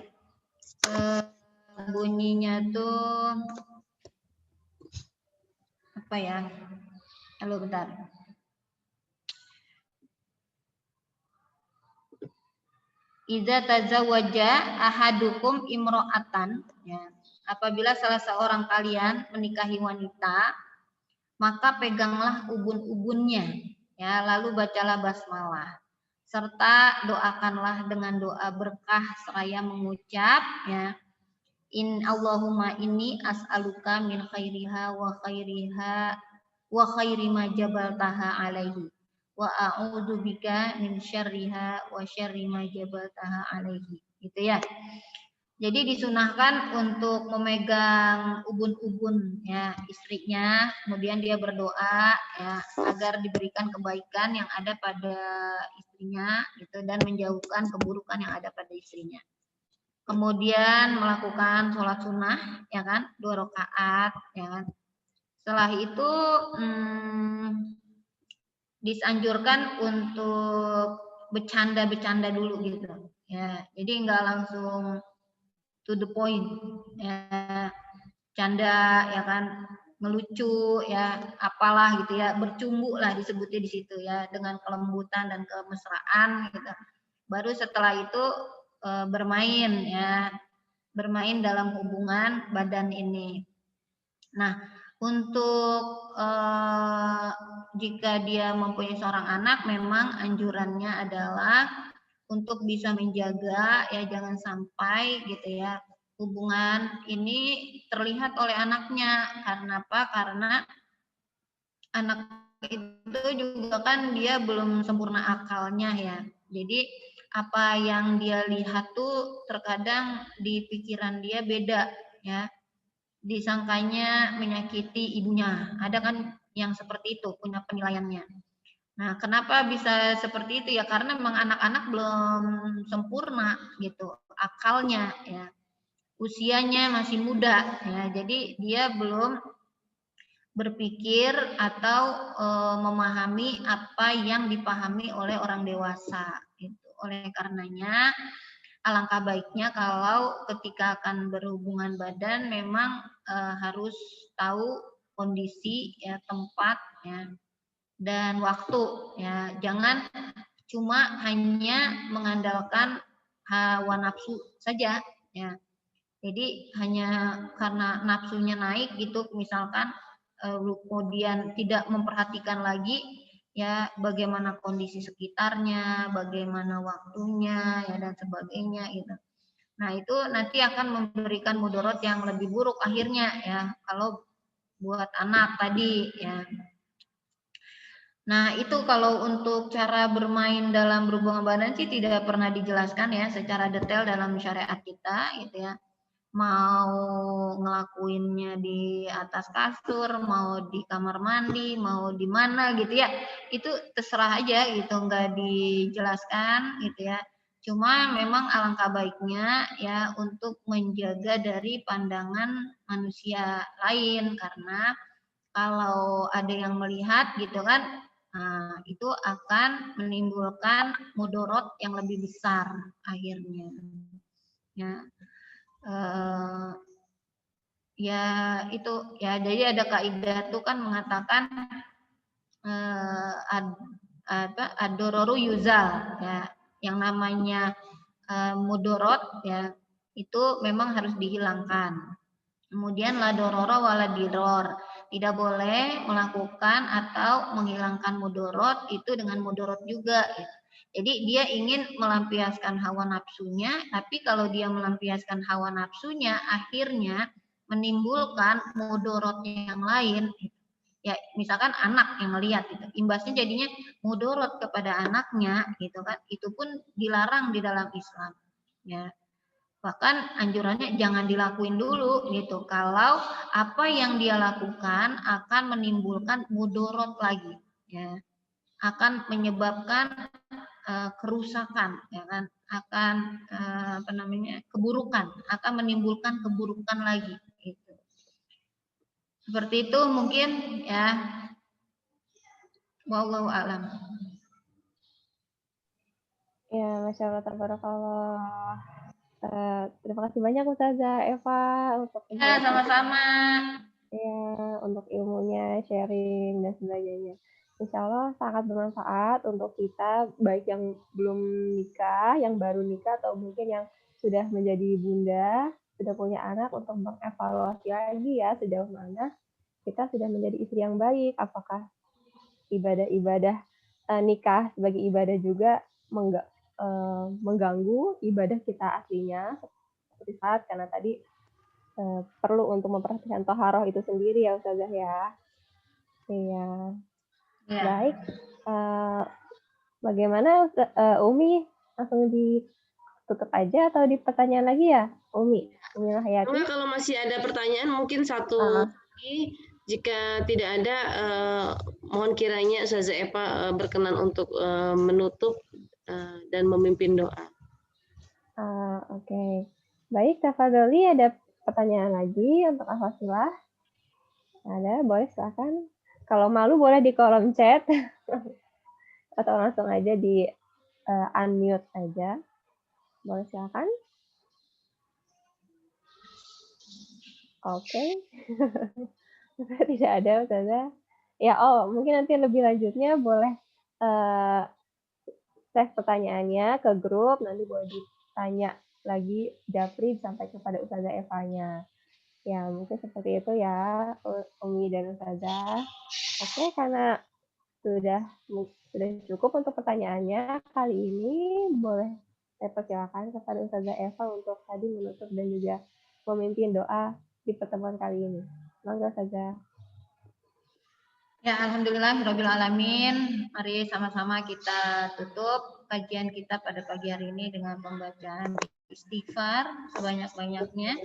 Bunyinya tuh apa ya? Halo, bentar. Idza tazawwaja ahadukum imra'atan, ya. Apabila salah seorang kalian menikahi wanita, maka peganglah ubun-ubunnya, ya, lalu bacalah basmalah, serta doakanlah dengan doa berkah seraya mengucap, ya, Allahumma inni as'aluka min khairiha wa khairi ma jabaltaha alaihi wa a'udzu bika min syarriha wa syarri ma jabaltaha alaihi. Gitu ya. Jadi disunahkan untuk memegang ubun-ubun ya istrinya, kemudian dia berdoa ya agar diberikan kebaikan yang ada pada istrinya gitu dan menjauhkan keburukan yang ada pada istrinya. Kemudian melakukan sholat sunnah ya kan 2 rakaat ya kan. Setelah itu disanjurkan untuk bercanda-bercanda dulu gitu ya. Jadi enggak langsung to the point ya, canda ya kan, ngelucu ya, apalah gitu ya, bercumbu lah disebutnya di situ ya, dengan kelembutan dan kemesraan gitu. Baru setelah itu bermain ya, bermain dalam hubungan badan ini. Nah, untuk jika dia mempunyai seorang anak, memang anjurannya adalah untuk bisa menjaga ya jangan sampai gitu ya hubungan ini terlihat oleh anaknya. Karena apa? Karena anak itu juga kan dia belum sempurna akalnya ya. Jadi apa yang dia lihat tuh terkadang di pikiran dia beda ya. Disangkanya menyakiti ibunya. Ada kan yang seperti itu punya penilaiannya. Nah, kenapa bisa seperti itu ya? Karena memang anak-anak belum sempurna gitu akalnya ya. Usianya masih muda ya. Jadi dia belum berpikir atau memahami apa yang dipahami oleh orang dewasa gitu. Oleh karenanya alangkah baiknya kalau ketika akan berhubungan badan memang harus tahu kondisi ya, tempat ya, dan waktu ya, jangan cuma hanya mengandalkan hawa nafsu saja ya. Jadi hanya karena nafsunya naik gitu misalkan kemudian tidak memperhatikan lagi ya bagaimana kondisi sekitarnya, bagaimana waktunya ya dan sebagainya gitu. Nah, itu nanti akan memberikan mudarat yang lebih buruk akhirnya ya kalau buat anak tadi ya. Nah, itu kalau untuk cara bermain dalam berhubungan badan sih tidak pernah dijelaskan ya secara detail dalam syariat kita gitu ya. Mau ngelakuinnya di atas kasur, mau di kamar mandi, mau di mana gitu ya. Itu terserah aja gitu, nggak dijelaskan gitu ya. Cuma memang alangkah baiknya ya untuk menjaga dari pandangan manusia lain karena kalau ada yang melihat gitu kan, nah, itu akan menimbulkan mudarat yang lebih besar akhirnya. Ya, ya itu ya. Jadi ada kaidah tuh kan mengatakan ad-dororu yuzal ya. Yang namanya mudorot ya itu memang harus dihilangkan. Kemudian la dororo wala diror. Tidak boleh melakukan atau menghilangkan mudorot itu dengan mudorot juga. Ya. Jadi dia ingin melampiaskan hawa nafsunya, tapi kalau dia melampiaskan hawa nafsunya, akhirnya menimbulkan mudorot yang lain. Ya, misalkan anak yang melihat gitu, imbasnya jadinya mudorot kepada anaknya, gitu kan? Itu pun dilarang di dalam Islam. Ya. Bahkan anjurannya jangan dilakuin dulu gitu. Kalau apa yang dia lakukan akan menimbulkan mudorot lagi, ya, akan menyebabkan kerusakan, ya kan, akan keburukan, akan menimbulkan keburukan lagi. Gitu. Seperti itu mungkin ya. Wallahu a'lam. Ya, Masya Allah, tabarakallah. Terima kasih banyak Ustazah Eva untuk Ya, sama-sama. Ya, untuk ilmunya, sharing dan sebagainya. Insya Allah sangat bermanfaat untuk kita, baik yang belum nikah, yang baru nikah, atau mungkin yang sudah menjadi bunda, sudah punya anak, untuk mengevaluasi lagi ya sejauh mana kita sudah menjadi istri yang baik. Apakah ibadah-ibadah nikah sebagai ibadah juga mengganggu ibadah kita aslinya, seperti saat karena tadi perlu untuk memperhatikan toharoh itu sendiri ya Ustazah ya. Iya. Ya. Baik. Bagaimana Umi? Langsung ditutup aja atau di pertanyaan lagi ya Umi? Umi Rahayati. Kalau masih ada pertanyaan mungkin satu lagi. Jika tidak ada, mohon kiranya Ustazah Eva berkenan untuk menutup dan memimpin doa. Oke. Baik, Tafadholi, ada pertanyaan lagi untuk Al-Fasilah? Ada, boleh silakan. Kalau malu boleh di kolom chat atau langsung aja di unmute aja. Boleh silakan. Oke. Tidak ada, Ustazah. Ya, mungkin nanti lebih lanjutnya boleh save pertanyaannya ke grup, nanti boleh ditanya lagi Japri sampai kepada Ustazah Evanya. Ya, mungkin seperti itu ya, Umi dan Ustazah. Oke, karena sudah cukup untuk pertanyaannya kali ini, boleh saya persilakan kepada Ustazah Eva untuk tadi menutup dan juga memimpin doa di pertemuan kali ini. Monggo Ustazah. Ya, alhamdulillahirabbil alamin. Mari sama-sama kita tutup kajian kita pada pagi hari ini dengan pembacaan istighfar sebanyak-banyaknya.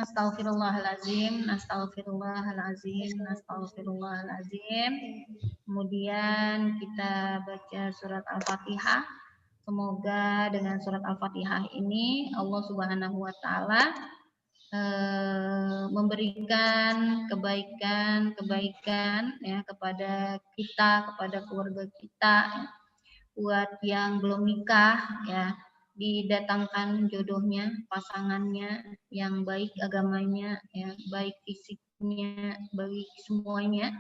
Astaghfirullahalazim, astaghfirullahalazim, astaghfirullahalazim. Kemudian kita baca surat Al-Fatihah. Semoga dengan surat Al-Fatihah ini Allah Subhanahu wa taala memberikan kebaikan ya kepada kita, kepada keluarga kita. Ya. Buat yang belum nikah ya, didatangkan jodohnya, pasangannya yang baik agamanya, ya, baik fisiknya, baik semuanya.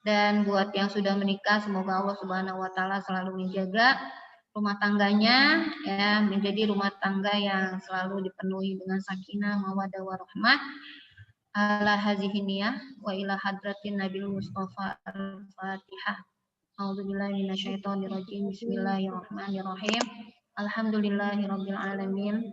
Dan buat yang sudah menikah, semoga Allah Subhanahu wa taala selalu menjaga rumah tangganya, ya, menjadi rumah tangga yang selalu dipenuhi dengan sakinah, mawaddah, warahmah. Ala hazihi niyah wa ila hadratin Nabil Mustafa Al-Fatihah. A'udzubillahi minasyaitonirrajim. Bismillahirrahmanirrahim. Alhamdulillahirabbil alamin.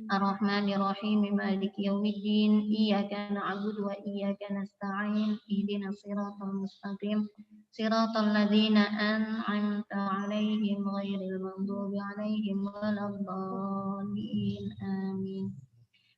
Ar-Rahmanir-Rahim. Maliki yaumiddin. Iyyaka na'budu wa iyyaka nasta'in. Ihdinas siratal mustaqim. Siratal ladzina an'amta 'alaihim ghairil maghdubi 'alaihim waladdallin. Amin.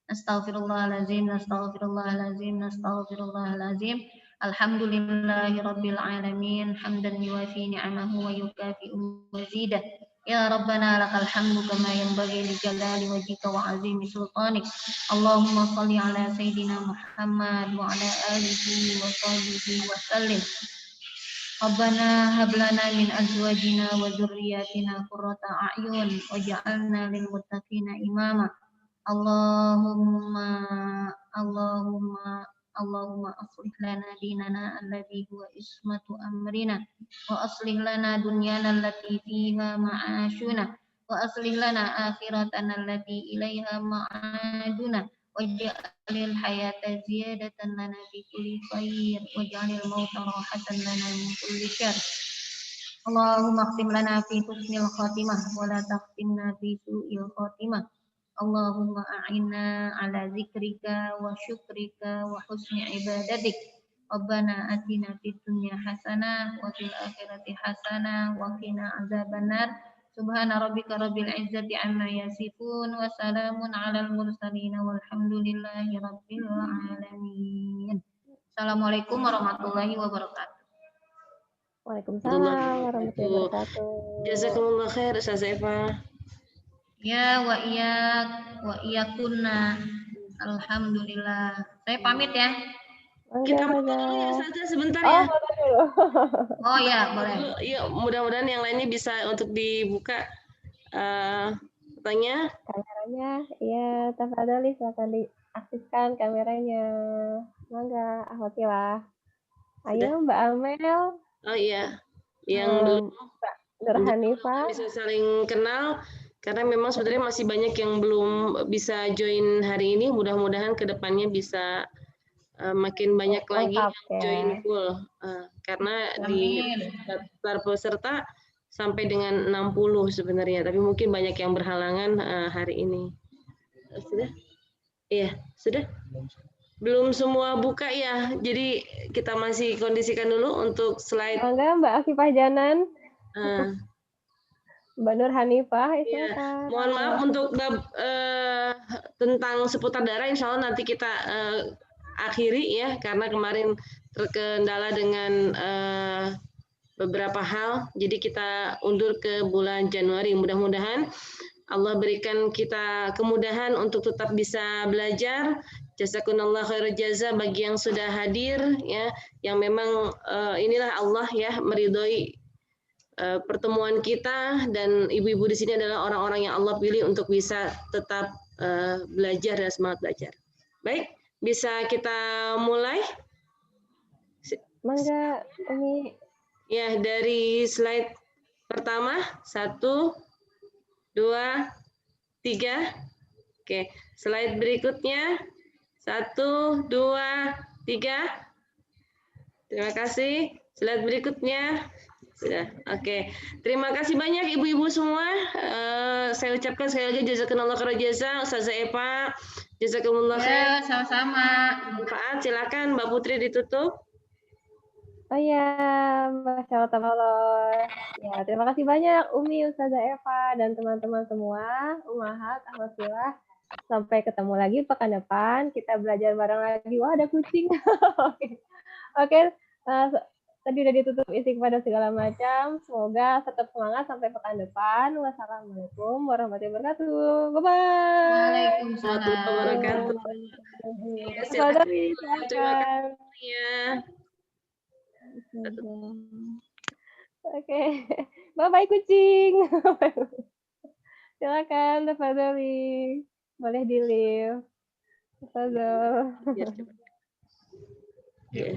Astaghfirullahalazim, astaghfirullahalazim, astaghfirullahalazim. Alhamdulillahirabbil alamin. Hamdan yuwafi ni'amahu wa yukafi'u mazidah. Ya Rabbana lakal hamdu kama yanbaghi li jalali wajhika wa 'azimi sultanik. Allahumma shalli ala sayidina Muhammad wa ala alihi wa sahbihi wa sallim. Rabbana hab lana min azwajina wa dzurriyyatina qurrata a'yun waj'alna lil muttaqina imama. Allahumma Allahumma aslih lana dinana alladhi huwa ismatu amrina wa aslih lana dunyana allati fiha ma'ashuna wa aslih lana akhiratana allati ilaiha ma'aduna waj'alil hayata ziyadatan lana fi kulli khair waj'alil mauta rahatan lana min kulli syarr. Allahumma khtim lana fi husnil khatimah wa la takhtimna fi su'il khatimah. Allahumma a'inna ala zikrika wa syukrika wa husni ibadatik. Rabbana atina fid dunya hasanah wa fil akhirati hasanah wa qina azabannar. Subhana rabbika rabbil izzati amma yasifun wa salamun alal mursalin walhamdulillahi rabbil alamin. Assalamualaikum warahmatullahi wabarakatuh. Waalaikumsalam warahmatullahi wabarakatuh. Jazakumullah khair Ustazah Eva. Ya wa iyakunna. Alhamdulillah. Saya pamit ya. Kita foto Ustazah. dulu ya Ustazah sebentar Oh, ya. foto dulu. Oh ya, boleh. Yuk, mudah-mudahan yang lainnya bisa untuk dibuka fotonya. Kameranya, iya, tafadhali silakan diaktifkan kameranya. Mangga, alhamdulillah. Ayo Mbak Amel, Oh iya, yang belum Mbak Nur Hanifah. bisa saling kenal karena memang sebenarnya masih banyak yang belum bisa join hari ini. Mudah-mudahan kedepannya bisa makin banyak lagi Lengkap, yang join full karena di daftar peserta sampai dengan 60 sebenarnya, tapi mungkin banyak yang berhalangan hari ini. Sudah? Iya, sudah. Belum semua buka ya, jadi kita masih kondisikan dulu untuk slide. Mangga Mbak Afifah Janan, eh, Mbak Nur Hanifah, Iya, silakan. mohon maaf untuk tentang seputar darah, insya Allah nanti kita akhiri ya, karena kemarin terkendala dengan beberapa hal, jadi kita undur ke bulan Januari. Mudah-mudahan Allah berikan kita kemudahan untuk tetap bisa belajar. Jazakumullah khairal jaza bagi yang sudah hadir ya, yang memang inilah Allah ya meridhoi pertemuan kita, dan ibu-ibu di sini adalah orang-orang yang Allah pilih untuk bisa tetap belajar dan semangat belajar. Baik, bisa kita mulai? Mangga, Umi. Ya, dari slide pertama, 1, 2, 3. Oke, slide berikutnya, 1, 2, 3. Terima kasih. Slide berikutnya. Sudah, oke. Terima kasih banyak ibu-ibu semua. Saya ucapkan sekali lagi jazakallahu khairan jazaa, Ustazah Eva. Jazakumullah khair. Ya, sama-sama. Manfaat. Silakan Mbak Putri ditutup. Oh ya, Masya Allah. Ya, terima kasih banyak Umi, Ustazah Eva, dan teman-teman semua. Umahat, alhamdulillah. Sampai ketemu lagi pekan depan. Kita belajar bareng lagi. Wah, ada kucing. Oke. Tadi udah ditutup istighfar dan segala macam. Semoga tetap semangat sampai pekan depan. Wassalamualaikum warahmatullahi wabarakatuh. Bye-bye. Waalaikumsalam. Wabarakatuh. Tafadhali, Terima silakan. kasih ya. Oke. Bye-bye kucing. Silakan, tafadhali. Boleh di-leave. Tafadhal. Ya.